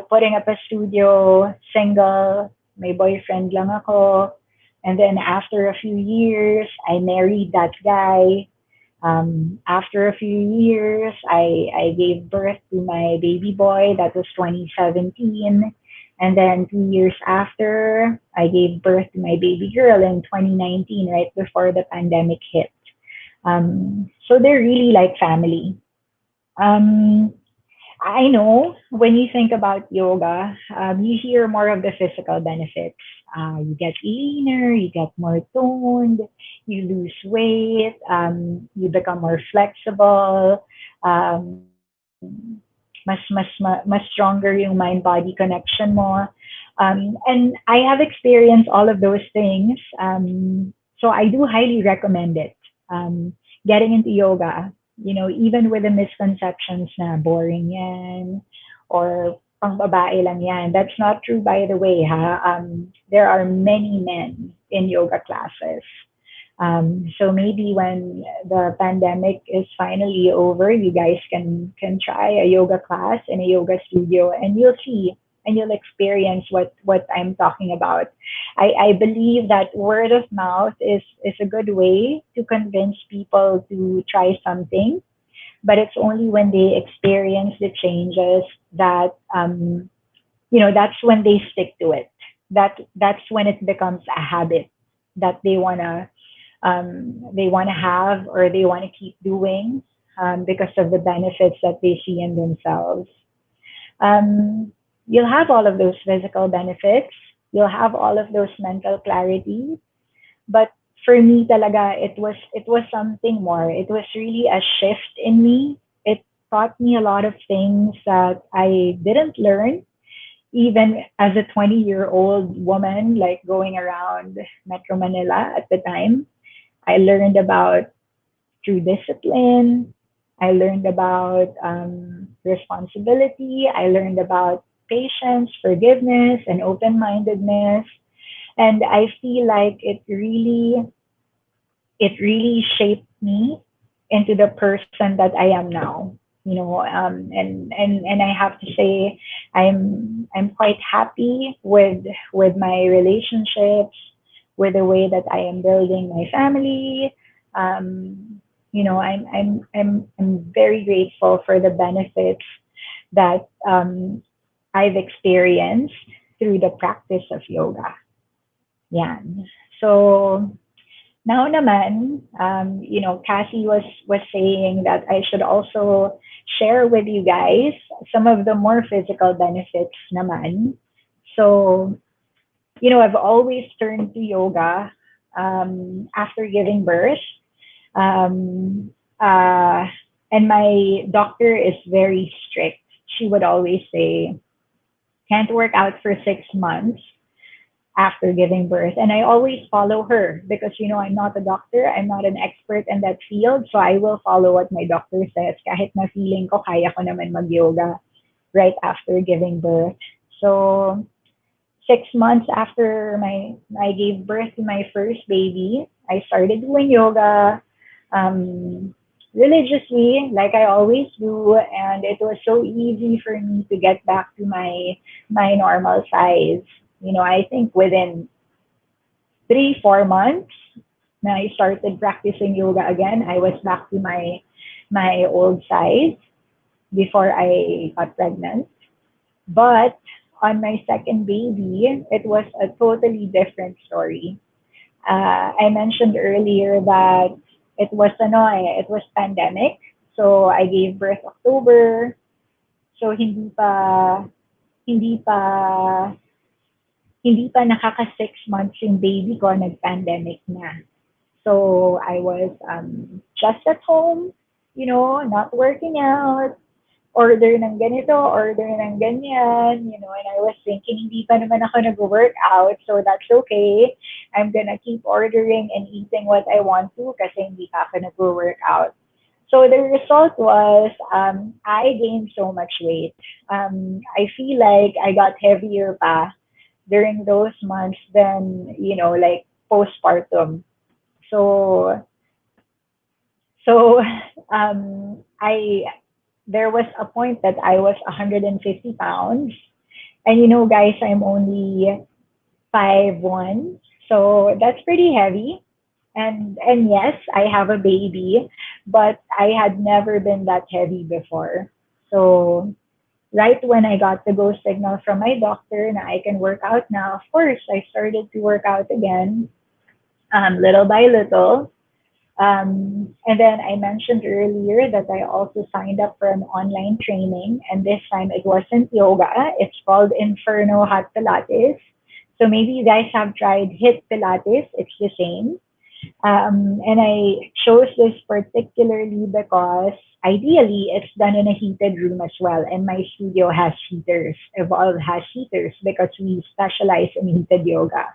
putting up a studio, single, may boyfriend lang ako. And then after a few years, I married that guy. After a few years, I gave birth to my baby boy. That was 2017. And then 2 years after, I gave birth to my baby girl in 2019, right before the pandemic hit. So they're really like family. Um, I know when you think about yoga, you hear more of the physical benefits. You get leaner, you get more toned, you lose weight, you become more flexible, mas stronger yung mind-body connection mo. And I have experienced all of those things. So I do highly recommend it. Getting into yoga, even with the misconceptions na boring yan or pang babae lang yan. That's not true, by the way, ha? There are many men in yoga classes. So maybe when the pandemic is finally over, you guys can try a yoga class in a yoga studio, and you'll see and you'll experience what I'm talking about. I believe that word of mouth is a good way to convince people to try something, but it's only when they experience the changes that that's when they stick to it. That's when it becomes a habit that they wanna have or they wanna keep doing because of the benefits that they see in themselves. You'll have all of those physical benefits. You'll have all of those mental clarity. But for me talaga, it was something more. It was really a shift in me. It taught me a lot of things that I didn't learn even as a 20-year-old woman, like going around Metro Manila at the time. I learned about true discipline. I learned about responsibility. I learned about patience, forgiveness, and open mindedness. And I feel like it really shaped me into the person that I am now. And I have to say, I'm quite happy with my relationships, with the way that I am building my family. I'm very grateful for the benefits that I've experienced through the practice of yoga. Yan. So now naman, Cassie was saying that I should also share with you guys some of the more physical benefits naman. So, I've always turned to yoga after giving birth. Um, uh, and my doctor is very strict. She would always say, can't work out for 6 months after giving birth. And I always follow her because, I'm not a doctor. I'm not an expert in that field. So I will follow what my doctor says kahit na feeling ko kaya ko naman mag-yoga right after giving birth. So 6 months after I gave birth to my first baby, I started doing yoga religiously, like I always do, and it was so easy for me to get back to my normal size. I think within 3-4 months, when I started practicing yoga again, I was back to my old size before I got pregnant. But on my second baby, it was a totally different story. I mentioned earlier that it was pandemic. So I gave birth October. So hindi pa hindi pa nakaka 6 months yung baby ko, nag-pandemic na. So I was just at home, not working out, order ng ganito, order ng ganyan, and I was thinking, hindi pa naman ako nag-work out, so that's okay. I'm gonna keep ordering and eating what I want to kasi hindi pa ako nag-work out. So the result was I gained so much weight. I feel like I got heavier pa during those months than, like postpartum. So so I there was a point that I was 150 pounds. And guys, I'm only 5'1", so that's pretty heavy. And yes, I have a baby, but I had never been that heavy before. So right when I got the go signal from my doctor and I can work out now, of course, I started to work out again, little by little. And then I mentioned earlier that I also signed up for an online training, and this time it wasn't yoga. It's called Inferno Hot Pilates. So maybe you guys have tried HIT Pilates. It's the same. And I chose this particularly because ideally it's done in a heated room as well. And my studio has heaters, Evolve has heaters because we specialize in heated yoga.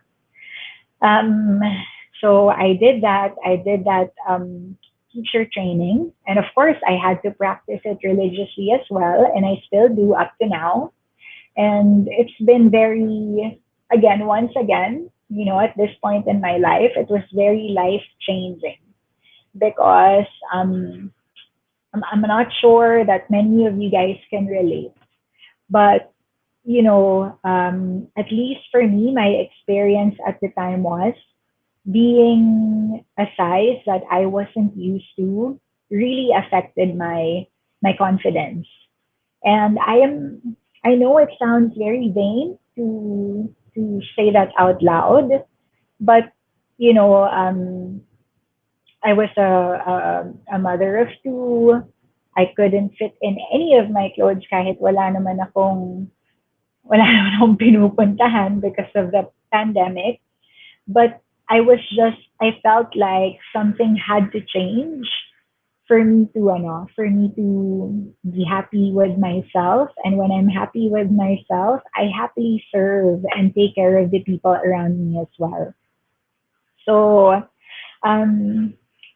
Um, so I did that. I did that teacher training. And of course, I had to practice it religiously as well. And I still do up to now. And it's been very, again, once again, at this point in my life, it was very life changing because I'm not sure that many of you guys can relate. But, at least for me, my experience at the time was being a size that I wasn't used to really affected my confidence. And I know it sounds very vain to say that out loud, but I was a mother of two. I couldn't fit in any of my clothes kahit wala naman akong pinupuntahan because of the pandemic. But I felt like something had to change for me to be happy with myself. And when I'm happy with myself, I happily serve and take care of the people around me as well. So um,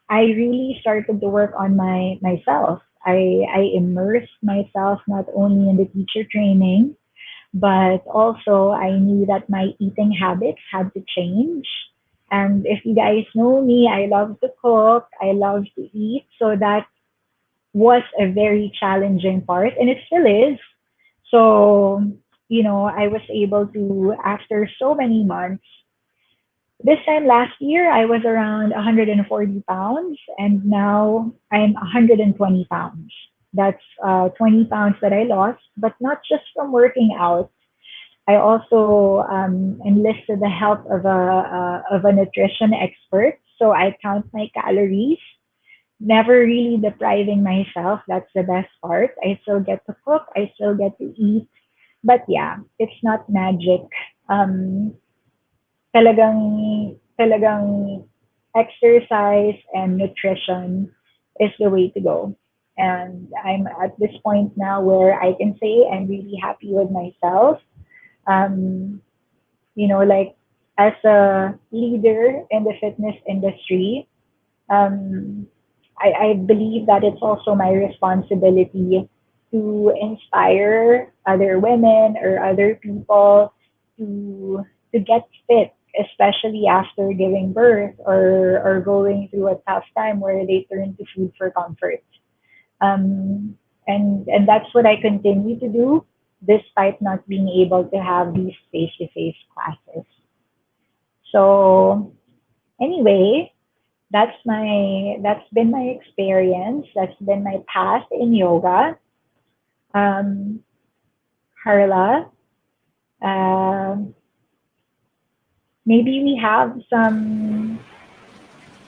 I really started to work on myself. I immersed myself not only in the teacher training, but also I knew that my eating habits had to change. And if you guys know me, I love to cook, I love to eat. So that was a very challenging part, and it still is. So, I was able to, after so many months, this time last year, I was around 140 pounds, and now I'm 120 pounds. That's 20 pounds that I lost, but not just from working out. I also enlisted the help of a nutrition expert. So I count my calories, never really depriving myself. That's the best part. I still get to cook, I still get to eat. But yeah, it's not magic. Um, talagang exercise and nutrition is the way to go. And I'm at this point now where I can say I'm really happy with myself. Um, like as a leader in the fitness industry, um, I believe that it's also my responsibility to inspire other women or other people to get fit, especially after giving birth or going through a tough time where they turn to food for comfort. And that's what I continue to do despite not being able to have these face-to-face classes. So anyway, that's been my experience. That's been my path in yoga. Um, Carla, um, maybe we have some.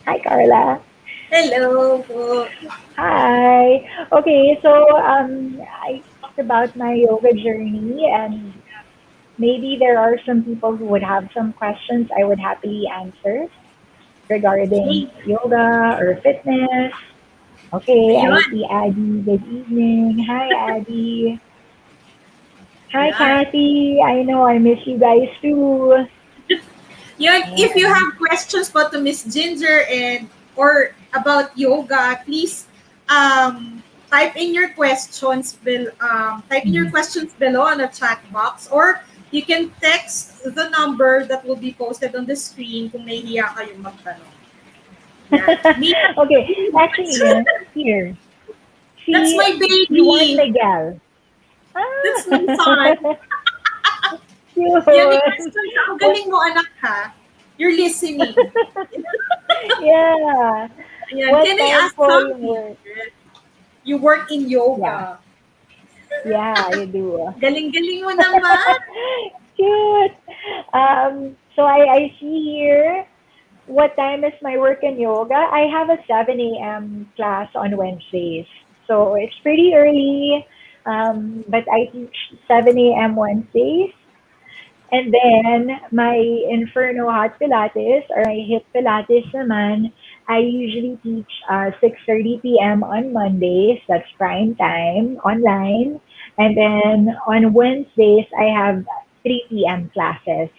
Hi, Carla. Hello po. Hi. Okay, so I to about my yoga journey, and maybe there are some people who would have some questions I would happily answer regarding Okay. yoga or fitness. Okay, I Ayun. see Addie. Good evening. Hi, Addie. Hi, Ayan. Kathy. I know I miss you guys too. Yun, if you Ayan. have questions po to Miss Ginger and or about yoga, please type in your questions type in your Mhm. questions below on the chat box, or you can text the number that will be posted on the screen kung nahihiya kayong magtanong. Yan. Me, Okay, actually, here. that's Si, my si Juan baby. Miguel. That's my Ah, son. Yan, may cute. question siya. Ang What? galing mo, anak, ha? You're listening. Yeah. Ayan. What Can I time ask po yung something? work? You work in Yeah. yoga. Yeah, you do. Galing-galing mo naman. Cute. So I see here what time is my work in yoga. I have a 7 a.m. class on Wednesdays. So it's pretty early. But I teach 7 a.m. Wednesdays. And then my Inferno Hot Pilates or my Hit Pilates naman, I usually teach 6:30 p.m. on Mondays. That's prime time online. And then on Wednesdays, I have 3 p.m. classes.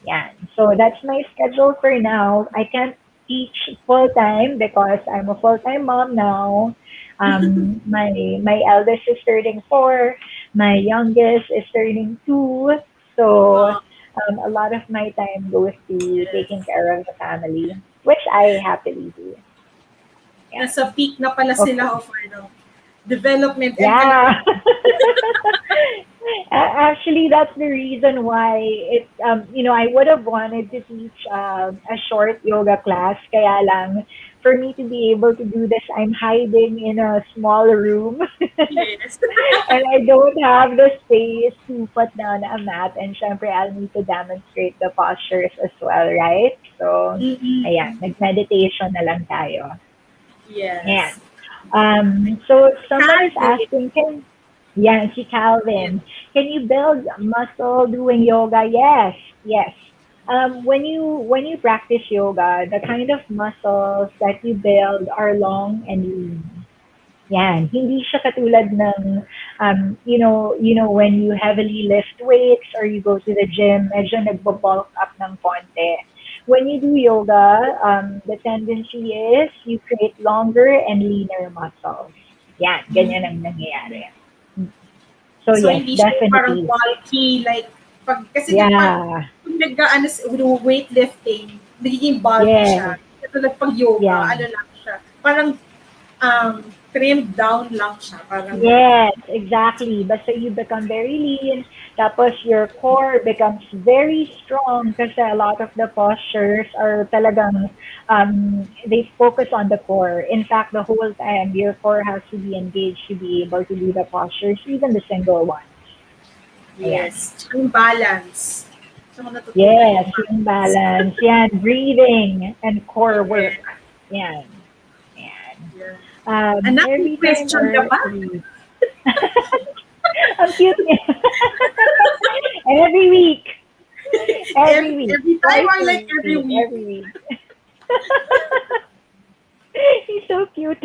Yeah. So that's my schedule for now. I can't teach full time because I'm a full time mom now. My eldest is turning 4. My youngest is turning 2. So Oh, a lot of my time goes to taking yes. care of the family, which I happily do. Yeah. Nasa peak na pala Okay. sila of development and Yeah. connectivity. Actually, that's the reason why I would have wanted to teach a short yoga class. Kaya lang, for me to be able to do this, I'm hiding in a small room Yes. and I don't have the space to put down a mat. And syempre, I'll need to demonstrate the postures as well, right? So, ayan, Mm-mm. nag-meditation na lang tayo. Ayan. Yes. So someone is Calvin. asking, yeah, si Yes. Calvin, can you build muscle doing yoga? Yes, yes. When you practice yoga, the kind of muscles that you build are long and lean. Yan, hindi siya katulad ng, when you heavily lift weights or you go to the gym, medyo nagbo-bulk up ng konti. When you do yoga, the tendency is you create longer and leaner muscles. Yan, ganyan ang nangyayari. So So, yes, hindi siya yung parang definitely. bulky, like, kasi di ba, Yeah, kung weightlifting, nagiging bulky yes, siya. Katulad pag yoga, yeah. ano lang siya. Parang, um, trimmed down lang siya. Parang gano'n. Yes, exactly. Basta you become very lean, tapos your core becomes very strong kasi a lot of the postures are talagang, they focus on the core. In fact, the whole time, your core has to be engaged to be able to do the postures, even the single ones. Ayan. Yes. Tsaka yung balance. Tsaka natutunan Yes, yung yung balance. balance. Yan, breathing and core work. Yeah. Yan. Yan. Yeah. Anak, may Every time question ka or pa? every week. Ang cute niya. Every week. Every week. Every time Twice or a like every week. week? Every week. He's so cute.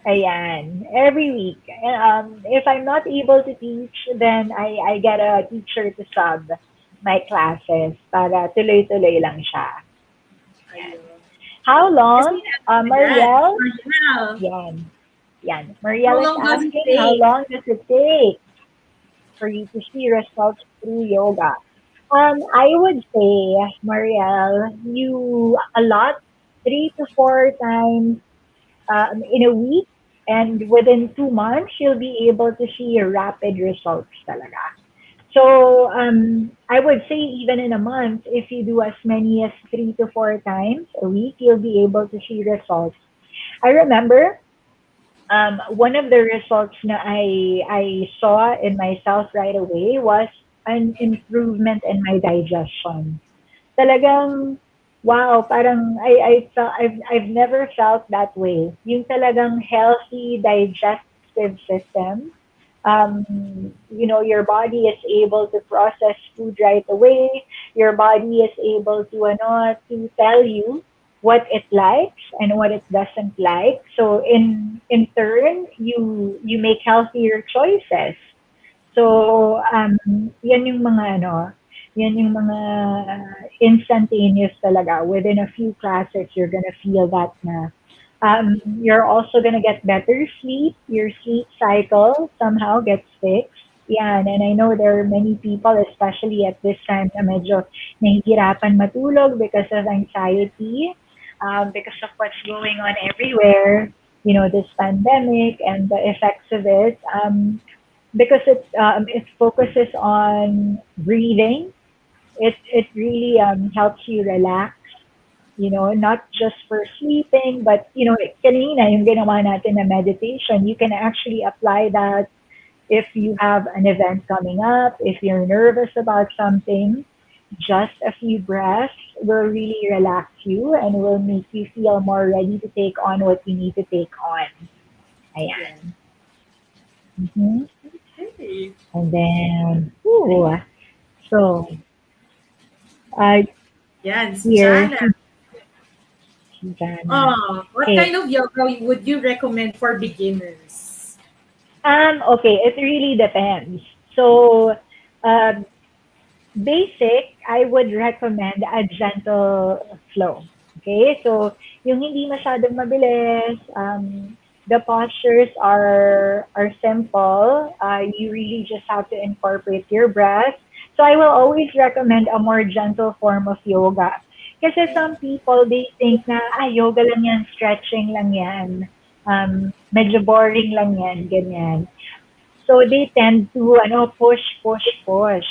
Ayan. Every week. If I'm not able to teach, then I get a teacher to sub my classes para tuloy-tuloy lang siya. Yan. Ayun. How Kasi long? ano yan, Marielle? Mariel, Yan. Yan. how Marielle is long does it asking, how take? long does it take for you to see results through yoga? I would say, Marielle, you a lot, 3 to 4 times in a week, and within 2 months, you'll be able to see rapid results talaga. So I would say even in a month, if you do as many as 3 to 4 times a week, you'll be able to see results. I remember one of the results na I saw in myself right away was an improvement in my digestion. Talagang wow, parang I've never felt that way. Yung talagang healthy digestion digestive system. Your body is able to process food right away. Your body is able to to tell you what it likes and what it doesn't like. So in turn, you make healthier choices. So, yan yung mga yan yung mga instantaneous talaga. Within a few classes, you're gonna feel that na you're also gonna get better sleep. Your sleep cycle somehow gets fixed. Yan, and I know there are many people, especially at this time, na medyo nahihirapan matulog because of anxiety, because of what's going on everywhere, this pandemic and the effects of it. Because it focuses on breathing. It really helps you relax, not just for sleeping, but kanina yung ginawa natin na meditation, you can actually apply that if you have an event coming up, if you're nervous about something. Just a few breaths will really relax you and will make you feel more ready to take on what you need to take on. Ayan. Mhm. Okay. And then, so, uh, Yan, si here, Jana. Jana. What Okay. kind of yoga would you recommend for beginners? Okay, it really depends. So, um, basic, I would recommend a gentle flow. Okay, so yung hindi masyadong mabilis, the postures are simple. You really just have to incorporate your breath. So I will always recommend a more gentle form of yoga. Kasi some people, they think na, yoga lang yan, stretching lang yan. Medyo boring lang yan, ganyan. So they tend to push, push, push.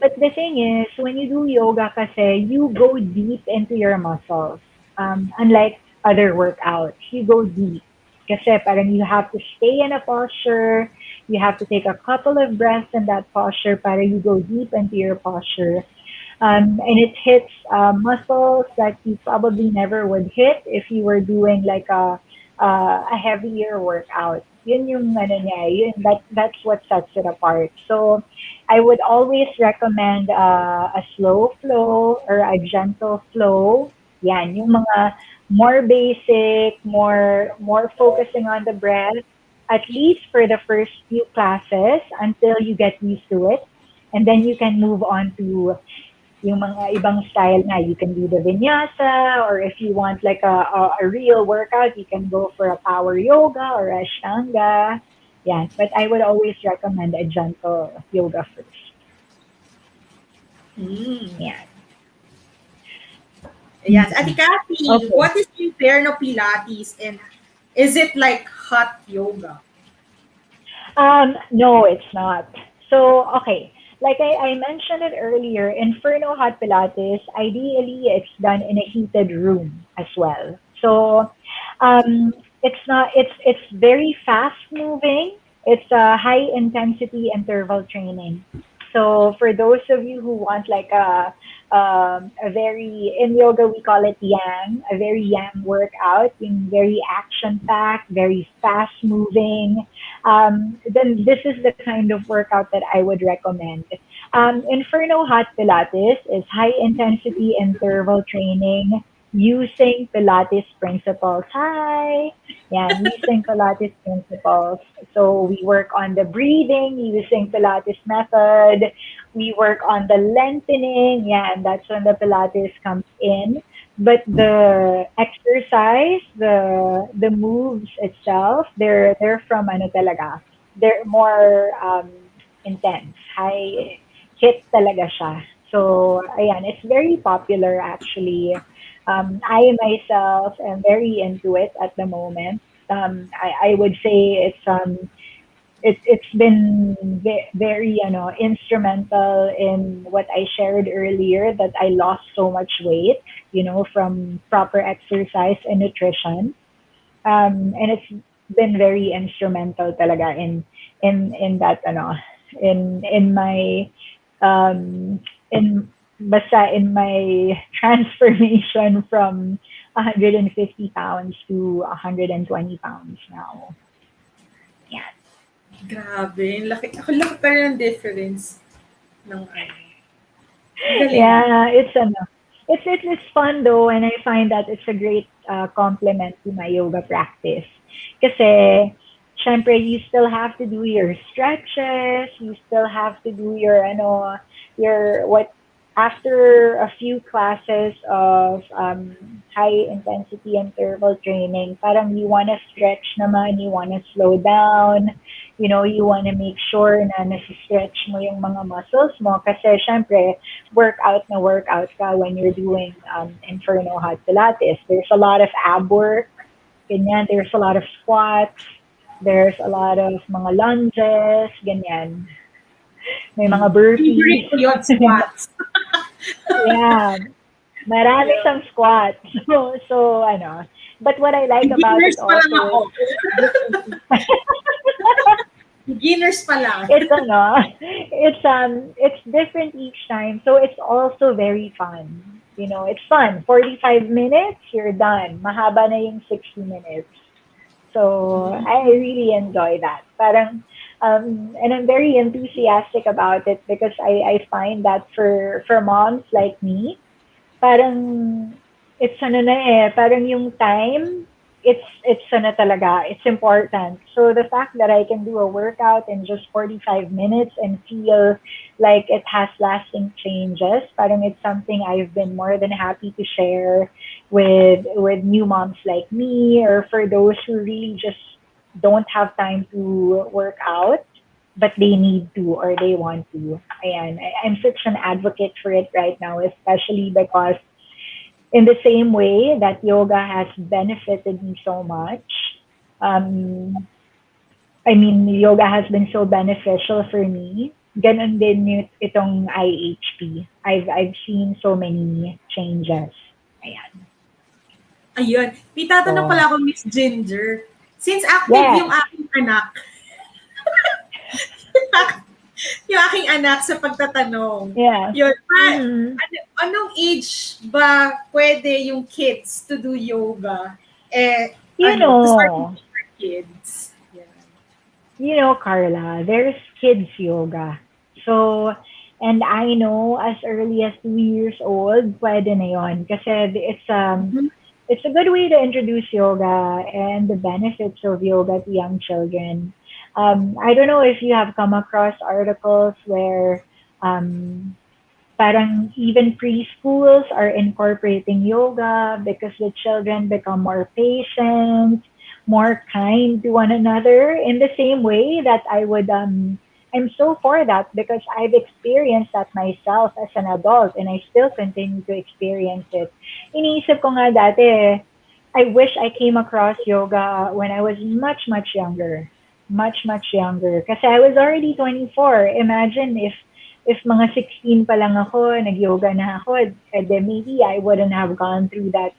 But the thing is, when you do yoga kasi, you go deep into your muscles. Unlike other workouts, you go deep. Kasi parang you have to stay in a posture, you have to take a couple of breaths in that posture para you go deep into your posture. And it hits muscles that you probably never would hit if you were doing like a heavier workout. Yun yung niya, that's what sets it apart. So I would always recommend a slow flow or a gentle flow. Yan, yung mga more basic, more focusing on the breath, at least for the first few classes until you get used to it. And then you can move on to yung mga ibang style na. You can do the vinyasa, or if you want like a real workout, you can go for a power yoga or ashtanga. Yeah, but I would always recommend a gentle yoga first. Yeah. Yes, Ate Kathy, Okay. what is Inferno Pilates and is it like hot yoga? No, it's not. So, okay. Like I mentioned it earlier, Inferno Hot Pilates, ideally it's done in a heated room as well. So, it's not, it's very fast moving. It's a high intensity interval training. So for those of you who want like a very, in yoga we call it yang, a very yang workout, yung very action packed, very fast moving, then this is the kind of workout that I would recommend. Inferno Hot Pilates is high intensity interval training using Pilates principles. Hi! Yeah, using Pilates principles. So we work on the breathing using Pilates method. We work on the lengthening. Yeah, and that's when the Pilates comes in. But the exercise, the moves itself, they're from ano talaga. They're more intense. High hit talaga siya. So ayan, it's very popular actually. I myself am very into it at the moment. I would say it's been very instrumental in what I shared earlier, that I lost so much weight, from proper exercise and nutrition. And it's been very instrumental talaga in that in my in basta in my transformation from 150 pounds to 120 pounds now. Yeah. Grabe. Ang laki pa rin ng difference ng ano. Galing. Yeah, it's fun though, and I find that it's a great compliment to my yoga practice. Kasi, syempre, you still have to do your stretches, you still have to do your after a few classes of high intensity interval training, parang you wanna stretch naman, you wanna slow down, you wanna make sure na nasi-stretch mo yung mga muscles mo kasi syempre, workout ka when you're doing Inferno Hot Pilates. There's a lot of ab work, ganyan. There's a lot of squats. There's a lot of mga lunges, ganyan. May mga burpees. Favorite ko yun, squats. Yeah. Marami siyang squats. So, But what I like about it Beginners pa lang ako. also Beginners pa lang. it's different each time. So it's also very fun. It's fun. 45 minutes, you're done. Mahaba na yung 60 minutes. So I really enjoy that. Parang, and I'm very enthusiastic about it because I find that for moms like me, parang it's parang yung time, it's talaga, it's important. So the fact that I can do a workout in just 45 minutes and feel like it has lasting changes, parang it's something I've been more than happy to share with new moms like me, or for those who really just don't have time to work out but they need to or they want to. Ayan, I'm such an advocate for it right now, especially because in the same way that yoga has benefited me so much, yoga has been so beneficial for me. Ganon din itong IHP. I've seen so many changes. Ayan. Ayun. May tatanong So, pala ako, Miss Ginger. Since active Yeah. yung aking anak, yung aking anak sa pagtatanong, Yeah. yun, Mhm. anong age ba pwede yung kids to do yoga? To start with for kids. Yeah. Carla, there's kids yoga. So, and I know as early as 2 years old, pwede na yun. Kasi it's a good way to introduce yoga and the benefits of yoga to young children. I don't know if you have come across articles where parang even preschools are incorporating yoga because the children become more patient, more kind to one another in the same way that I'm so for that because I've experienced that myself as an adult and I still continue to experience it. Iniisip ko nga dati, I wish I came across yoga when I was much, much younger. Much, much younger. Kasi I was already 24. Imagine if mga 16 pa lang ako, nag-yoga na ako, then maybe I wouldn't have gone through that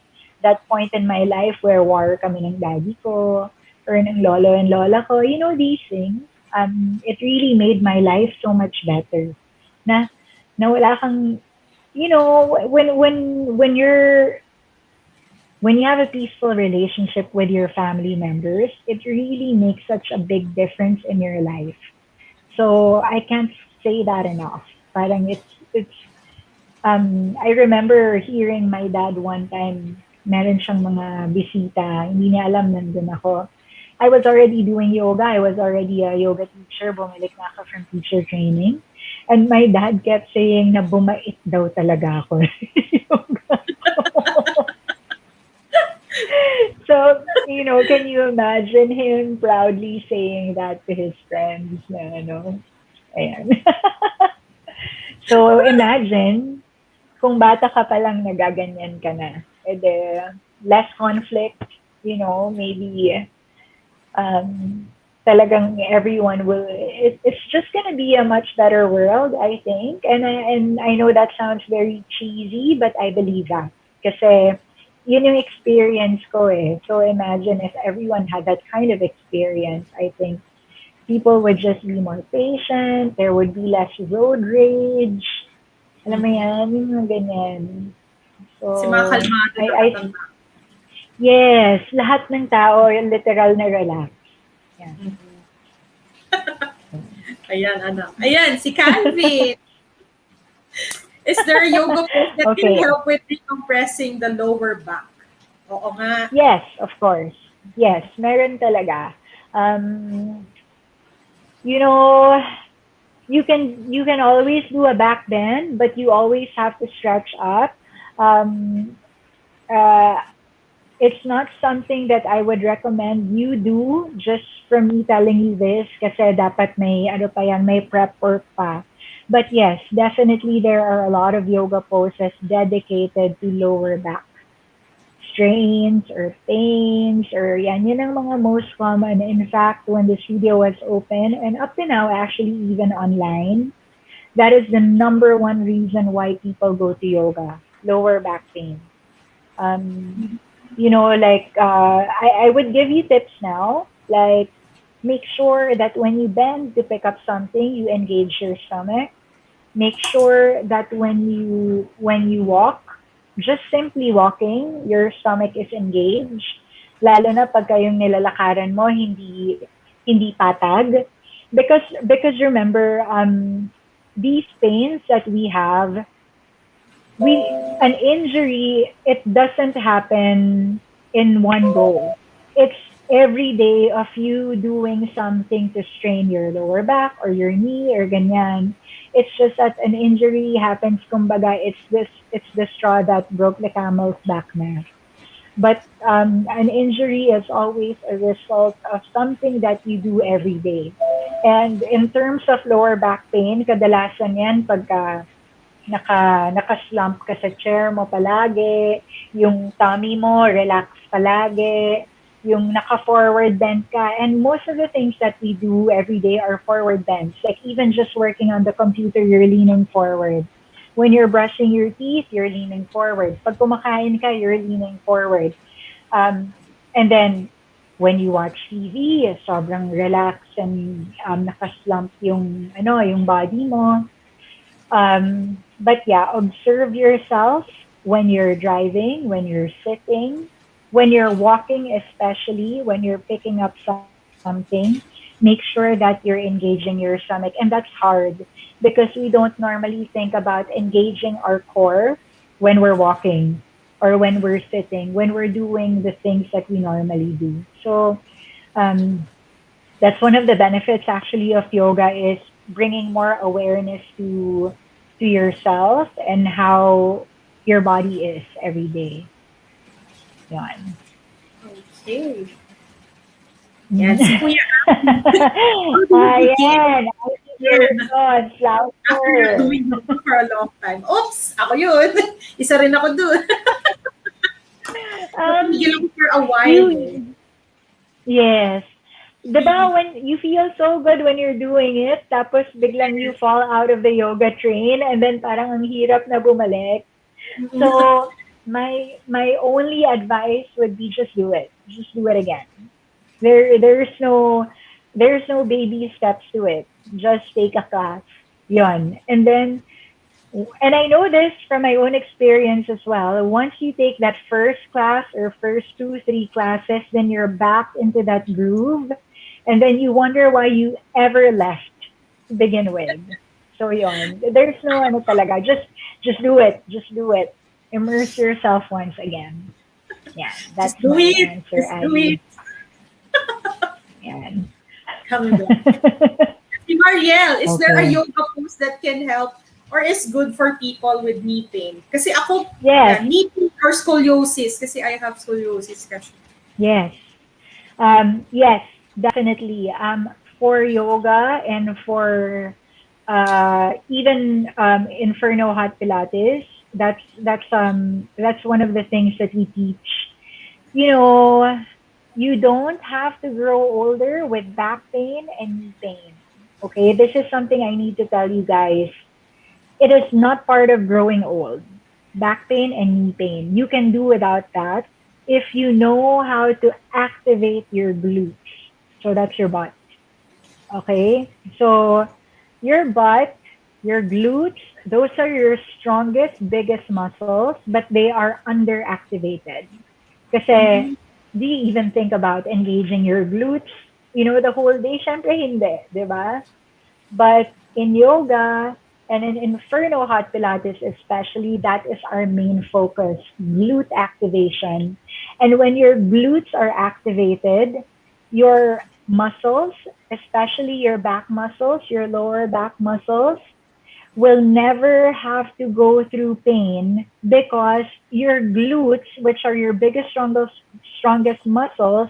point in my life where war kami ng daddy ko or ng lolo and lola ko. These things. It really made my life so much better. Na wala kang, when you have a peaceful relationship with your family members, it really makes such a big difference in your life. So I can't say that enough. Parang I remember hearing my dad one time, meron siyang mga bisita, hindi niya alam nandun ako. I was already doing yoga. I was already a yoga teacher. Bumalik na ako from teacher training. And my dad kept saying na bumait daw talaga ako. So, can you imagine him proudly saying that to his friends na ayan. So, imagine, kung bata ka pa lang nagaganyan ka na. Less conflict, maybe talagang everyone it's just gonna be a much better world, I think. And I know that sounds very cheesy, but I believe that. Kasi, yun yung experience ko eh. So imagine if everyone had that kind of experience, I think people would just be more patient, there would be less road rage. Alam mo yan, yung mga ganyan. So, Si mga kalmado. Yes, lahat ng tao, yung literal na relax. Yeah. Ayan, anak. Ayan, si Calvin. Is there a yoga pose that can Okay. help with decompressing the lower back? Oo nga. Yes, of course. Yes, meron talaga. Um, you know, you can always do a back bend, but you always have to stretch up. Um, uh, it's not something that I would recommend you do just from me telling you this kasi dapat may ano pa yan, may prep work pa. But yes, definitely there are a lot of yoga poses dedicated to lower back strains or pains or yan ang mga most common. In fact, when the studio was open and up to now actually even online, that is the number one reason why people go to yoga, lower back pain. Um, I would give you tips now, like make sure that when you bend to pick up something, you engage your stomach. Make sure that when you walk, just simply walking, your stomach is engaged. Lalo na pagka yung nilalakaran mo hindi patag. Because remember, these pains that we have, an injury, it doesn't happen in one go. It's every day of you doing something to strain your lower back or your knee or ganyan. It's just that an injury happens, kumbaga, it's the straw that broke the camel's back na. But an injury is always a result of something that you do every day. And in terms of lower back pain, kadalasan yan pagka naka-slump ka sa chair mo palagi, yung tummy mo relax palagi, yung naka-forward bend ka. And most of the things that we do every day are forward bends. Like even just working on the computer, you're leaning forward. When you're brushing your teeth, you're leaning forward. Pag kumakain ka, you're leaning forward. And then, when you watch TV, sobrang relax and naka-slump yung body mo. But yeah, observe yourself when you're driving, when you're sitting, when you're walking, especially when you're picking up something. Make sure that you're engaging your stomach. And that's hard because we don't normally think about engaging our core when we're walking or when we're sitting, when we're doing the things that we normally do. So, um, that's one of the benefits actually of yoga is bringing more awareness to yourself and how your body is every day. Yan. Okay. Yan, si Kuya. Ayan. I see your thoughts, After you're louder. doing yoga for a long time. Oops! Ako yun. Isa rin ako dun. Tumigil ako for a while. You, yes. Diba when you feel so good when you're doing it, tapos biglang you fall out of the yoga train and then parang ang hirap na bumalik. So my only advice would be just do it. Just do it again. There's no baby steps to it. Just take a class. Yon. And I know this from my own experience as well. Once you take that first class or first two, three classes, then you're back into that groove. And then you wonder why you ever left to begin with. So yon. There's no ano talaga. Just do it. Just do it. Immerse yourself once again. Yeah, that's Just do my it. answer, Just do it. Abby. Yan. Coming back. Si Marielle, is there a Okay. yoga pose that can help or is good for people with knee pain? Kasi ako, Yes. knee pain or scoliosis. Kasi I have scoliosis kasi. Yes. Yes, definitely. For yoga and for even Inferno Hot Pilates, that's one of the things that we teach. You know, you don't have to grow older with back pain and knee pain. Okay, this is something I need to tell you guys. It is not part of growing old. Back pain and knee pain. You can do without that if you know how to activate your glutes. So that's your butt. Okay? So your butt, your glutes, those are your strongest, biggest muscles, but they are underactivated. Kasi do you even think about engaging your glutes? The whole day, syempre hindi, di ba? But in yoga and in Inferno Hot Pilates especially, that is our main focus, glute activation. And when your glutes are activated, your muscles, especially your back muscles, your lower back muscles, will never have to go through pain because your glutes, which are your biggest, strongest muscles,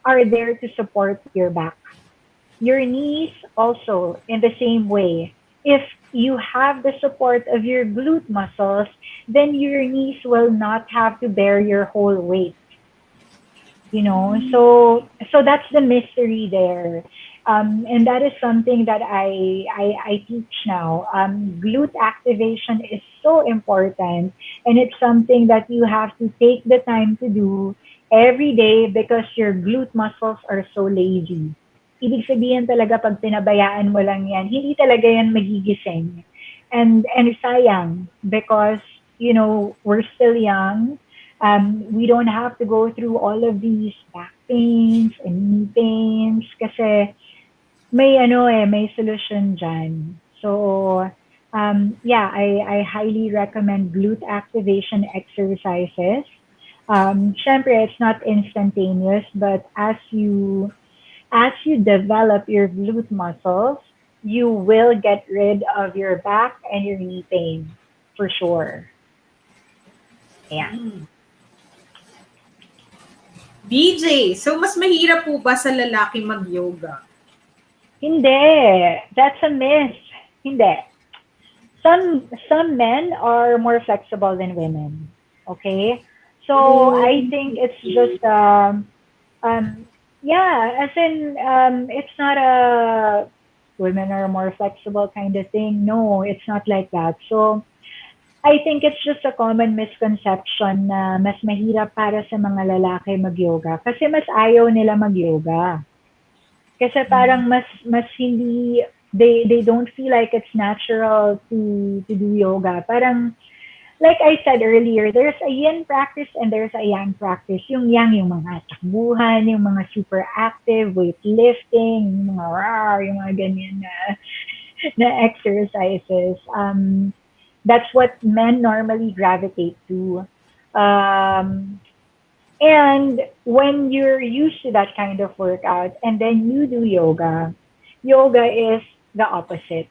are there to support your back. Your knees also in the same way. If you have the support of your glute muscles, then your knees will not have to bear your whole weight. So that's the mystery there. And that is something that I teach now. Glute activation is so important, and it's something that you have to take the time to do every day because your glute muscles are so lazy. Ibig sabihin talaga pag pinabayaan mo lang yan, hindi talaga yan magigising. And sayang because, we're still young. We don't have to go through all of these back pains and knee pains kasi may solution dyan. So, yeah, I highly recommend glute activation exercises. Syempre, it's not instantaneous, but as you develop your glute muscles, you will get rid of your back and your knee pain for sure. Yeah. BJ, so mas mahirap po ba sa lalaki mag-yoga? Hindi. That's a myth. Hindi. Some men are more flexible than women. Okay? So I think it's just yeah, as in it's not a women are more flexible kind of thing. No, it's not like that. So I think it's just a common misconception na mas mahirap para sa mga lalaki mag-yoga kasi mas ayaw nila mag-yoga. Kasi parang mas hindi they don't feel like it's natural to do yoga. Parang like I said earlier, there's a yin practice and there's a yang practice. Yung yang, yung mga takbuhan, yung mga super active, weightlifting, yung mga yung mga ganyan na exercises. That's what men normally gravitate to. And when you're used to that kind of workout and then you do yoga is the opposite.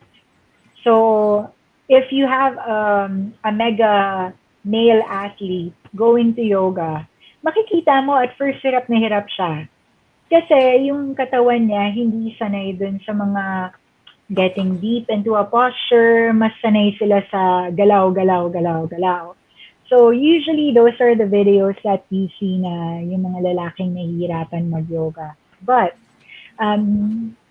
So if you have a mega male athlete going to yoga, makikita mo at first hirap na hirap siya. Kasi yung katawan niya hindi sanay dun sa mga getting deep into a posture, mas sanay sila sa galaw, galaw, galaw, galaw. So usually those are the videos that we see na yung mga lalaking nahihirapan mag-yoga. But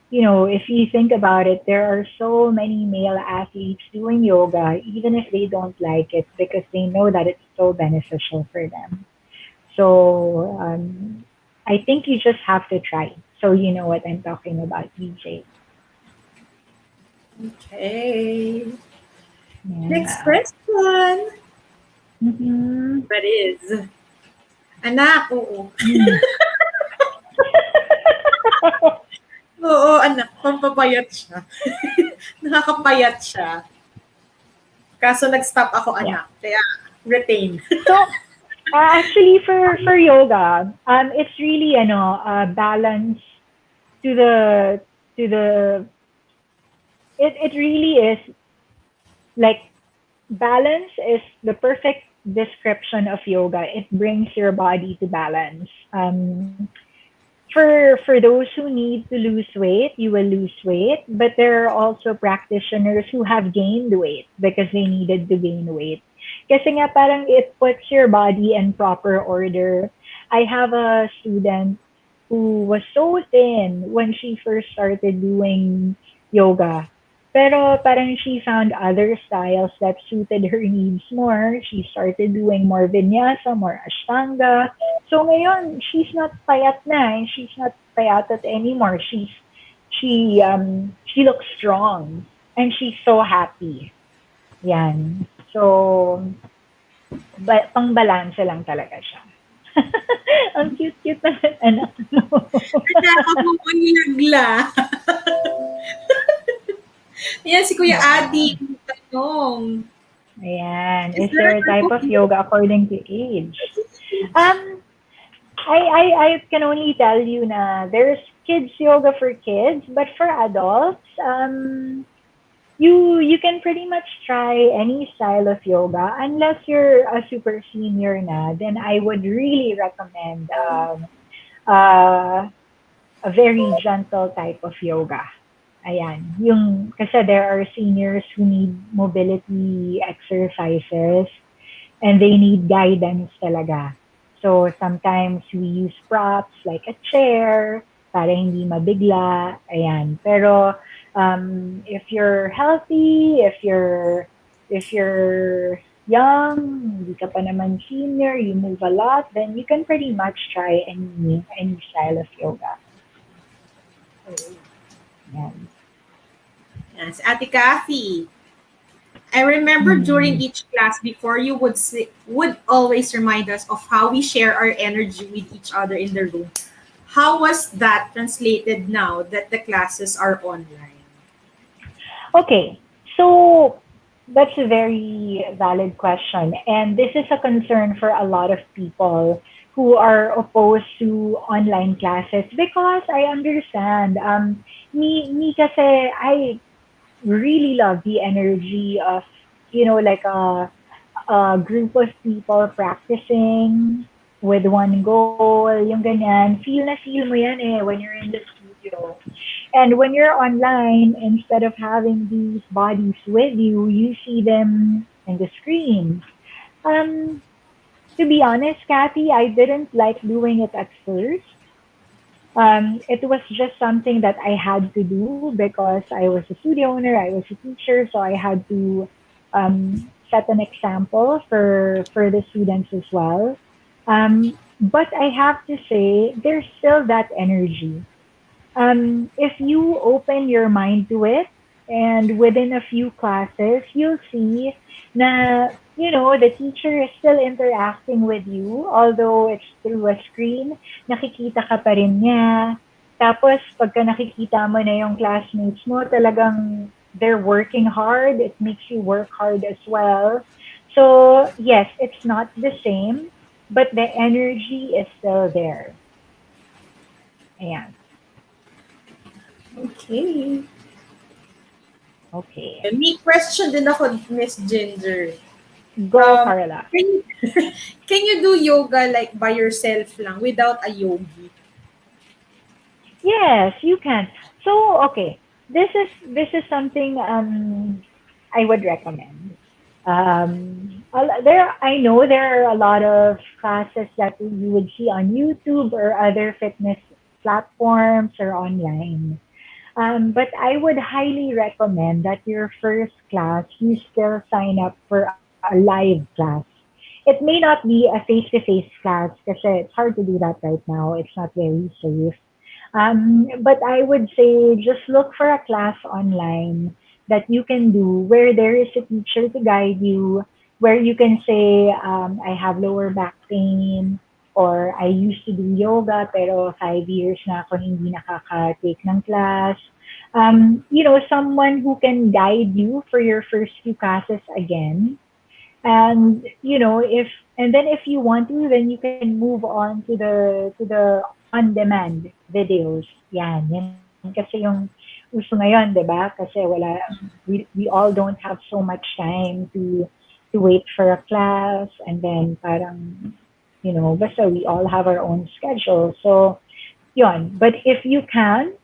if you think about it, there are so many male athletes doing yoga, even if they don't like it, because they know that it's so beneficial for them. So I think you just have to try. So you know what I'm talking about, DJ. Okay. Yeah. Next question. That is, anak, oo. Oo, anak, pampapayat siya. Nakakapayat siya. Kaso nag-stop ako, anak. Kaya, retain. So, actually, for yoga, it's really, balance to the, it really is, like, balance is the perfect description of yoga. It brings your body to balance. For those who need to lose weight, you will lose weight. But there are also practitioners who have gained weight because they needed to gain weight. Kasi nga parang it puts your body in proper order. I have a student who was so thin when she first started doing yoga. Pero parang she found other styles that suited her needs more. She started doing more vinyasa, more ashtanga. So ngayon, she's not payat na. She's not payatat anymore. She looks strong and she's so happy. Yan. So, but pang-balanse lang talaga siya. Ang cute-cute na anak mo. Nakakabukong nilagla. Yan, si Kuya Yeah. Adi. Tanong. Ayan. Is Is there there a a type type of of yoga according to age? Um, I can only tell you na there's kids yoga for kids, but for adults, you can pretty much try any style of yoga unless you're a super senior na. Then I would really recommend uh, a very gentle type of yoga. Ayan. Yung, kasi there are seniors who need mobility exercises and they need guidance talaga. So sometimes we use props like a chair para hindi mabigla. Ayan. Pero if you're healthy, if you're young, hindi ka pa naman senior, you move a lot, then you can pretty much try any style of yoga. Ayan. Yes, Ate Kathy. I remember during each class before you would always remind us of how we share our energy with each other in the room. How was that translated now that the classes are online? Okay, so that's a very valid question. And this is a concern for a lot of people who are opposed to online classes because I understand. Me kasi, I really love the energy of, like a group of people practicing with one goal, yung ganyan. Feel mo yan when you're in the studio. And when you're online, instead of having these bodies with you, you see them in the screen. Um, to be honest, Kathy, I didn't like doing it at first. It was just something that I had to do because I was a studio owner, I was a teacher, so I had to set an example for the students as well. But I have to say, there's still that energy. If you open your mind to it, and within a few classes, you'll see na, the teacher is still interacting with you, although it's through a screen, nakikita ka pa rin niya. Tapos, pagka nakikita mo na yung classmates mo, talagang they're working hard. It makes you work hard as well. So, yes, it's not the same, but the energy is still there. Ayan. Okay. Okay. May question din ako, Miss Ginger. Go, Carla. Can you do yoga like by yourself lang without a yogi? Yes, you can. So, okay, this is something I would recommend. I know there are a lot of classes that you would see on YouTube or other fitness platforms or online. But I would highly recommend that your first class, you still sign up for a live class. It may not be a face-to-face class because it's hard to do that right now. It's not very safe. But I would say just look for a class online that you can do where there is a teacher to guide you, where you can say, I have lower back pain, or I used to do yoga pero 5 years na ako hindi nakaka-take ng class. Someone who can guide you for your first few classes again. And if and then if you want to, then you can move on to the on-demand videos. Yan kasi yung uso ngayon, 'di ba? Kasi we all don't have so much time to wait for a class, and then parang basta we all have our own schedule. So yon. But if you can,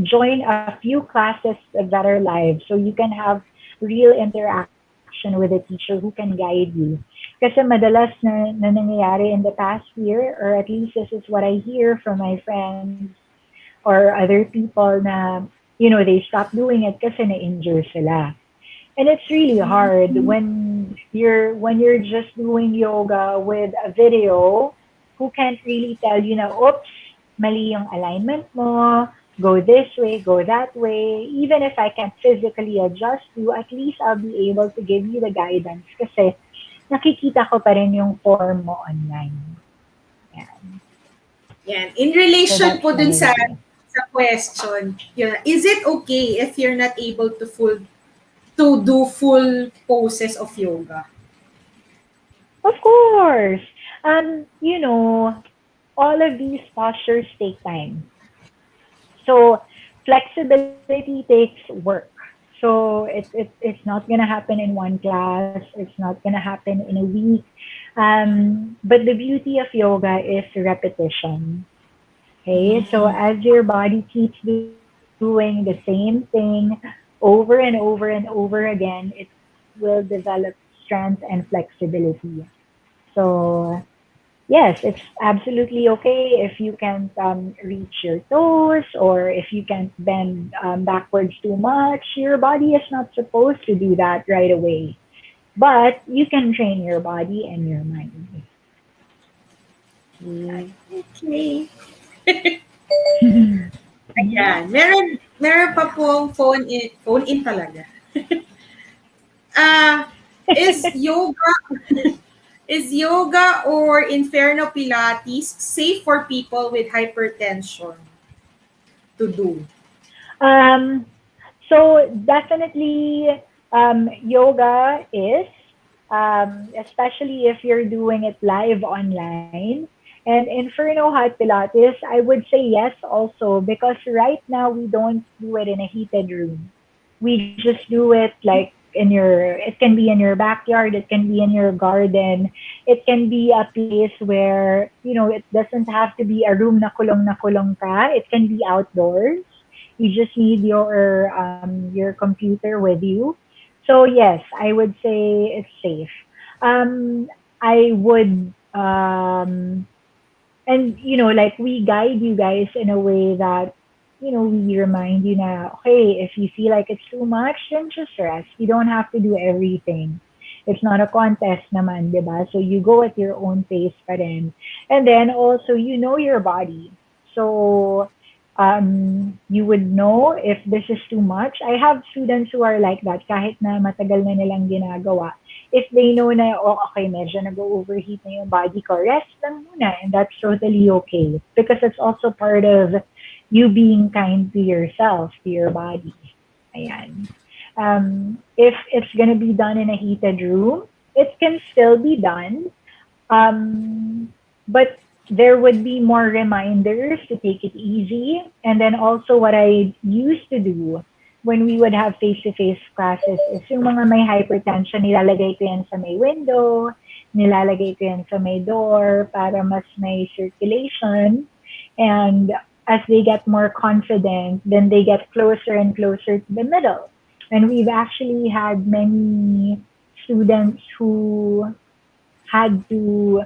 join a few classes that are live so you can have real interaction with a teacher who can guide you. Kasi madalas na nangyayari in the past year, or at least this is what I hear from my friends or other people na, they stop doing it kasi na-injure sila. And it's really hard when you're just doing yoga with a video who can't really tell you na, oops, mali yung alignment mo, go this way, go that way. Even if I can't physically adjust you, at least I'll be able to give you the guidance kasi nakikita ko pa rin yung form mo online. Yan. Yan. In relation So po dun that's sa my way. sa question, is it okay if you're not able to do full poses of yoga? Of course. You know, all of these postures take time. So flexibility takes work. So it's not gonna happen in one class. It's not gonna happen in a week. But the beauty of yoga is repetition. Okay, so as your body keeps doing the same thing over and over and over again, it will develop strength and flexibility. So yes, it's absolutely okay if you can't reach your toes or if you can't bend backwards too much. Your body is not supposed to do that right away. But you can train your body and your mind. Okay. Ayan. Meron pa pong phone in talaga. Is yoga or Inferno Pilates safe for people with hypertension to do? Um, so definitely, yoga is, especially if you're doing it live online. And Inferno Hot Pilates, I would say yes also because right now we don't do it in a heated room. We just do it like it can be in your backyard, it can be in your garden, it can be a place where, it doesn't have to be a room na kulong ka. It can be outdoors. You just need your computer with you. So yes, I would say it's safe. I would and like we guide you guys in a way that we remind you na okay, if you feel like it's too much, then just rest. You don't have to do everything. It's not a contest naman, di ba? So you go at your own pace pa rin. And then also, you know your body. So you would know if this is too much. I have students who are like that kahit na matagal na nilang ginagawa. If they know na, oh, okay, medyo nag-overheat na yung body ko, rest lang muna. And that's totally okay. Because it's also part of you being kind to yourself, to your body. Ayan. If it's gonna be done in a heated room, it can still be done. But there would be more reminders to take it easy. And then also what I used to do when we would have face-to-face classes is yung mga may hypertension, nilalagay ko yan sa may window, nilalagay ko yan sa may door para mas may circulation. And as they get more confident, then they get closer and closer to the middle. And we've actually had many students who had to,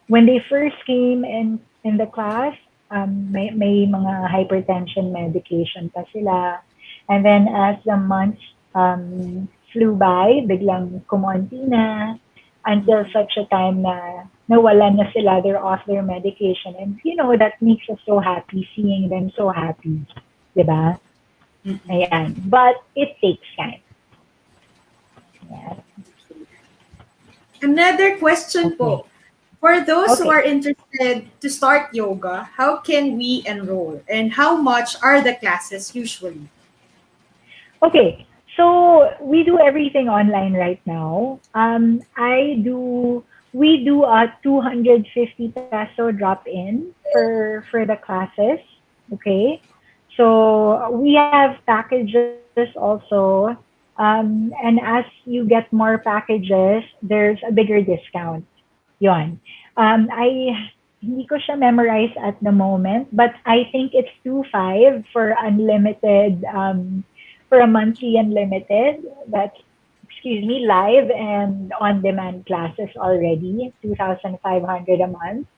when they first came in the class, may mga hypertension medication pa sila. And then as the months flew by, biglang kumonti na until such a time na nawala na sila, they're off their medication. And that makes us so happy seeing them so happy. Diba? Ayan. But it takes time. Yeah. Another question Okay. po. For those who Okay. are interested to start yoga, how can we enroll? And how much are the classes usually? Okay, so we do everything online right now. We do a 250 peso drop in for the classes. Okay, so we have packages also. And as you get more packages, there's a bigger discount. Yon. Hindi ko siya memorize at the moment, but I think it's 2.5 for unlimited for a monthly unlimited. That's live and on-demand classes already, 2,500 a month.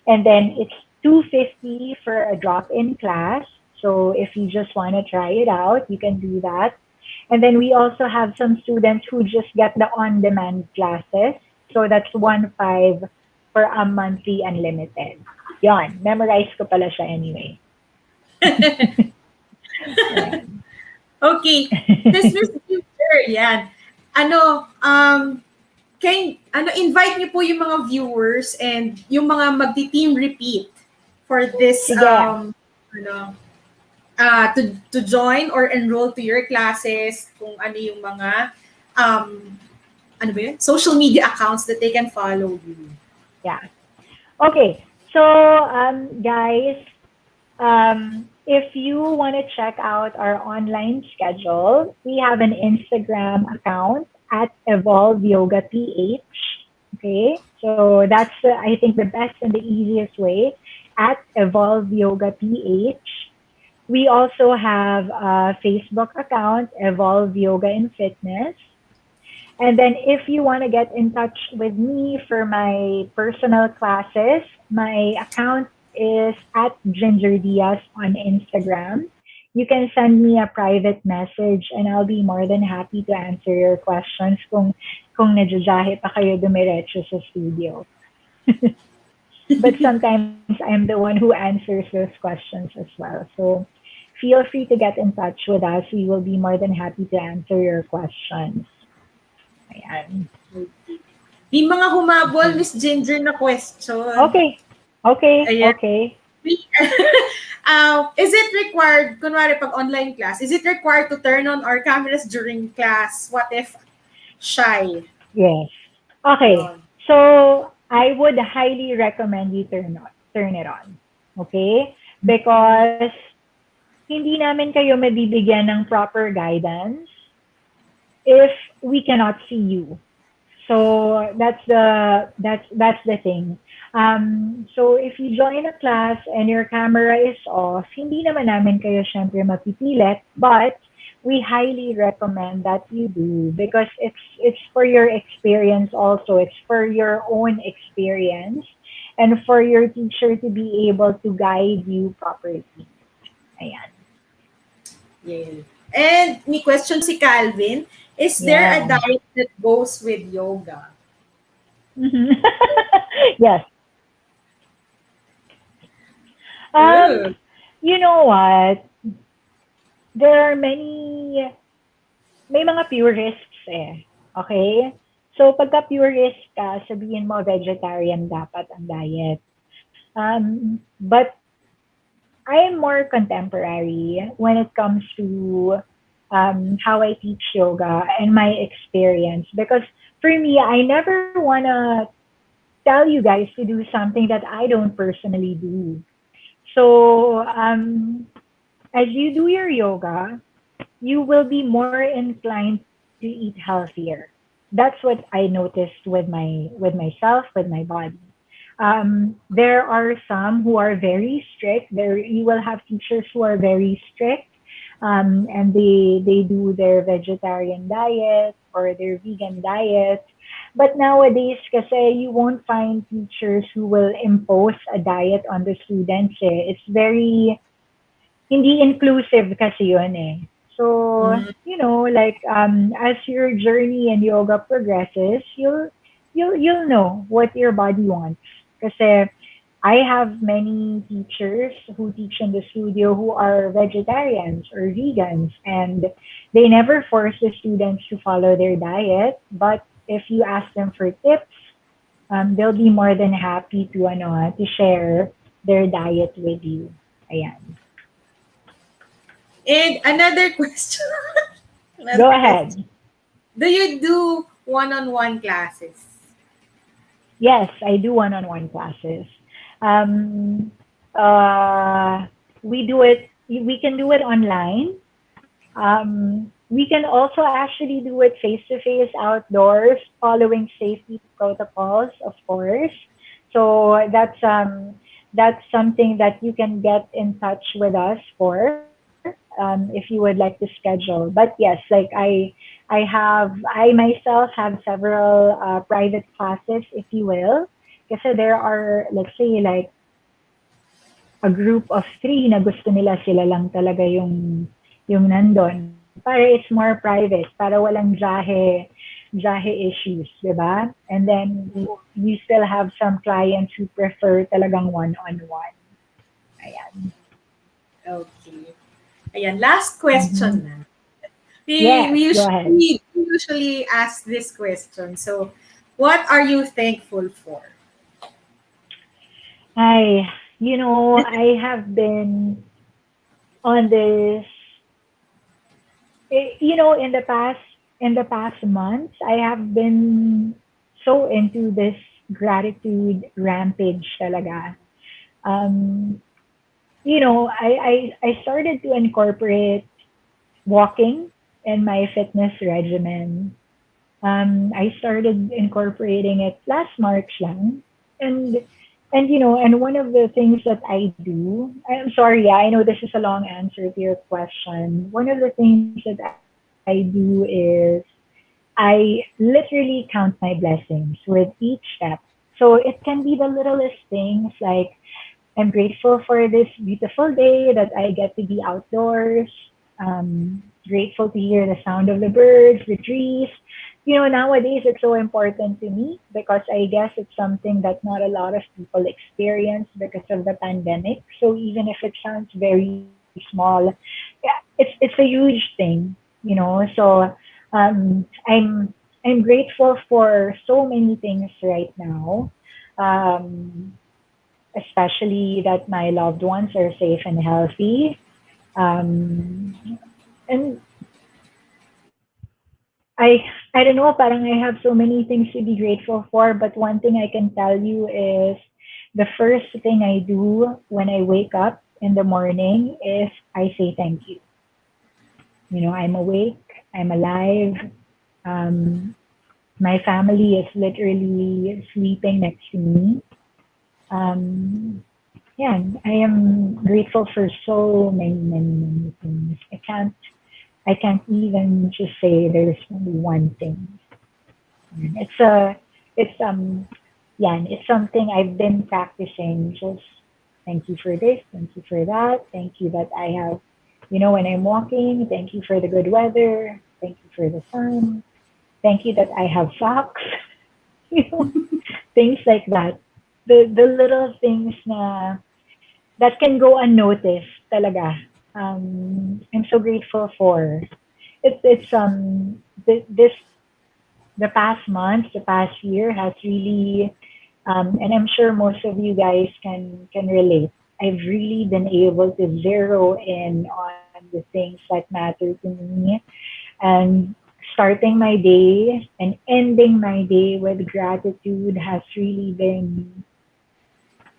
And then it's 250 for a drop-in class. So if you just want to try it out, you can do that. And then we also have some students who just get the on-demand classes. So that's 1.5 for a monthly unlimited. Yan, memorize ko pala siya anyway. Okay. Christmas future, yan. Invite niyo po yung mga viewers and yung mga magti-team repeat for this Sige. to join or enroll to your classes, kung ano yung mga ano ba yun? Social media accounts that they can follow you. Yeah. Okay. So, guys, if you want to check out our online schedule, we have an Instagram account at Evolve Yoga PH. Okay, so that's I think the best and the easiest way at Evolve Yoga PH. We also have a Facebook account, Evolve Yoga and Fitness. And then if you want to get in touch with me for my personal classes, my account is at Ginger Diaz on Instagram. You can send me a private message and I'll be more than happy to answer your questions kung nadyajahe pa kayo dumiretso sa studio. But sometimes I'm the one who answers those questions as well. So feel free to get in touch with us. We will be more than happy to answer your questions. Ayan. May mga humabol, Miss Ginger, na question. Okay. Ayan. Okay. Is it required, kunwari pag online class, is it required to turn on our cameras during class? What if shy? Yes. Okay. So I would highly recommend you turn it on. Okay? Because hindi namin kayo mabibigyan ng proper guidance if we cannot see you. So that's the thing. So if you join a class and your camera is off, hindi naman namin kayo syempre mapipilit, but we highly recommend that you do because it's for your experience also. It's for your own experience and for your teacher to be able to guide you properly. Ayan. Yeah. And may question si Calvin, is there a diet that goes with yoga? Yes. You know what? There are may mga purists eh. Okay? So, pagka purist ka, sabihin mo vegetarian dapat ang diet. But I am more contemporary when it comes to how I teach yoga and my experience. Because for me, I never want to tell you guys to do something that I don't personally do. So, as you do your yoga, you will be more inclined to eat healthier. That's what I noticed with myself, with my body. There are some who are very strict. You will have teachers who are very strict, and they do their vegetarian diet or their vegan diet. But nowadays, kasi you won't find teachers who will impose a diet on the students. Eh. It's very hindi inclusive kasi yun eh. So, you know, like as your journey in yoga progresses, you'll know what your body wants. Kasi I have many teachers who teach in the studio who are vegetarians or vegans, and they never force the students to follow their diet. But if you ask them for tips, they'll be more than happy to share their diet with you. Ayan. And another question. Go ahead. Do you do one-on-one classes? Yes, I do one-on-one classes. We do it. We can do it online. We can also actually do it face-to-face outdoors, following safety protocols, of course. So that's something that you can get in touch with us for. If you would like to schedule. But yes, like I myself have several private classes, if you will. Kasi there are, let's say, like a group of 3 na gusto nila sila lang talaga yung nandun. Para it's more private, para walang jahe issues, di ba? And then we still have some clients who prefer talagang one-on-one. Ayan. Okay. Ayan, last question na. Yes, We usually ask this question. So, what are you thankful for? I have been on this, in the past months, I have been so into this gratitude rampage talaga. Um, I started to incorporate walking in my fitness regimen. I started incorporating it last March lang. And and one of the things that I do, I'm sorry, yeah, I know this is a long answer to your question. One of the things that I do is I literally count my blessings with each step. So it can be the littlest things like I'm grateful for this beautiful day that I get to be outdoors. Grateful to hear the sound of the birds, the trees. Nowadays it's so important to me because I guess it's something that not a lot of people experience because of the pandemic. So even if it sounds very small, yeah, it's a huge thing. So I'm grateful for so many things right now. Um, Especially that my loved ones are safe and healthy. Um, and I don't know, parang I have so many things to be grateful for, but one thing I can tell you is the first thing I do when I wake up in the morning is I say thank you. I'm awake, I'm alive. Um, my family is literally sleeping next to me. Um, Yeah, I am grateful for so many, many, many things. I can't even just say there's only one thing. It's a, it's yeah, and it's something I've been practicing. Just thank you for this, thank you for that, thank you that I have, when I'm walking, thank you for the good weather, thank you for the sun, thank you that I have socks, you know, things like that. The little things that can go unnoticed talaga. I'm so grateful for it's this the past month, the past year has really and I'm sure most of you guys can relate. I've really been able to zero in on the things that matter to me and starting my day and ending my day with gratitude has really been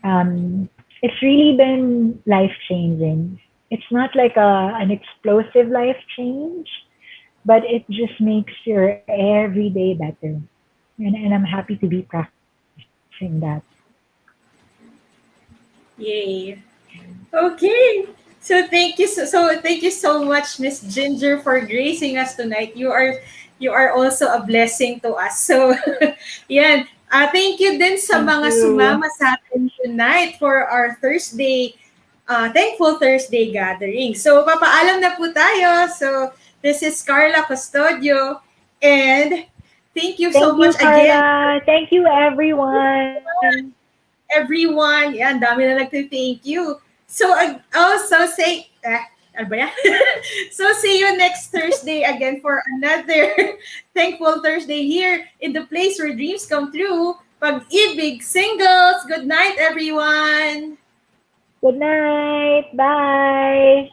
um, it's really been life changing. It's not like an explosive life change, but it just makes your everyday better. And I'm happy to be practicing that. Yay. Okay. So thank you so much, Miss Ginger, for gracing us tonight. You are also a blessing to us. So yan. Thank you din sa Thank mga you. sumama sa atin tonight for our Thursday, Thankful Thursday gathering. So papaalam na po tayo. So this is Carla Custodio and thank you so Thank you, much again Carla. Thank you, everyone. everyone. Yan, dami na nagte-thank you. So, also say, ano ba yan? So, see you next Thursday again for another Thankful Thursday here in the place where dreams come true. Pag-Ibig Singles. Good night, everyone. Good night. Bye.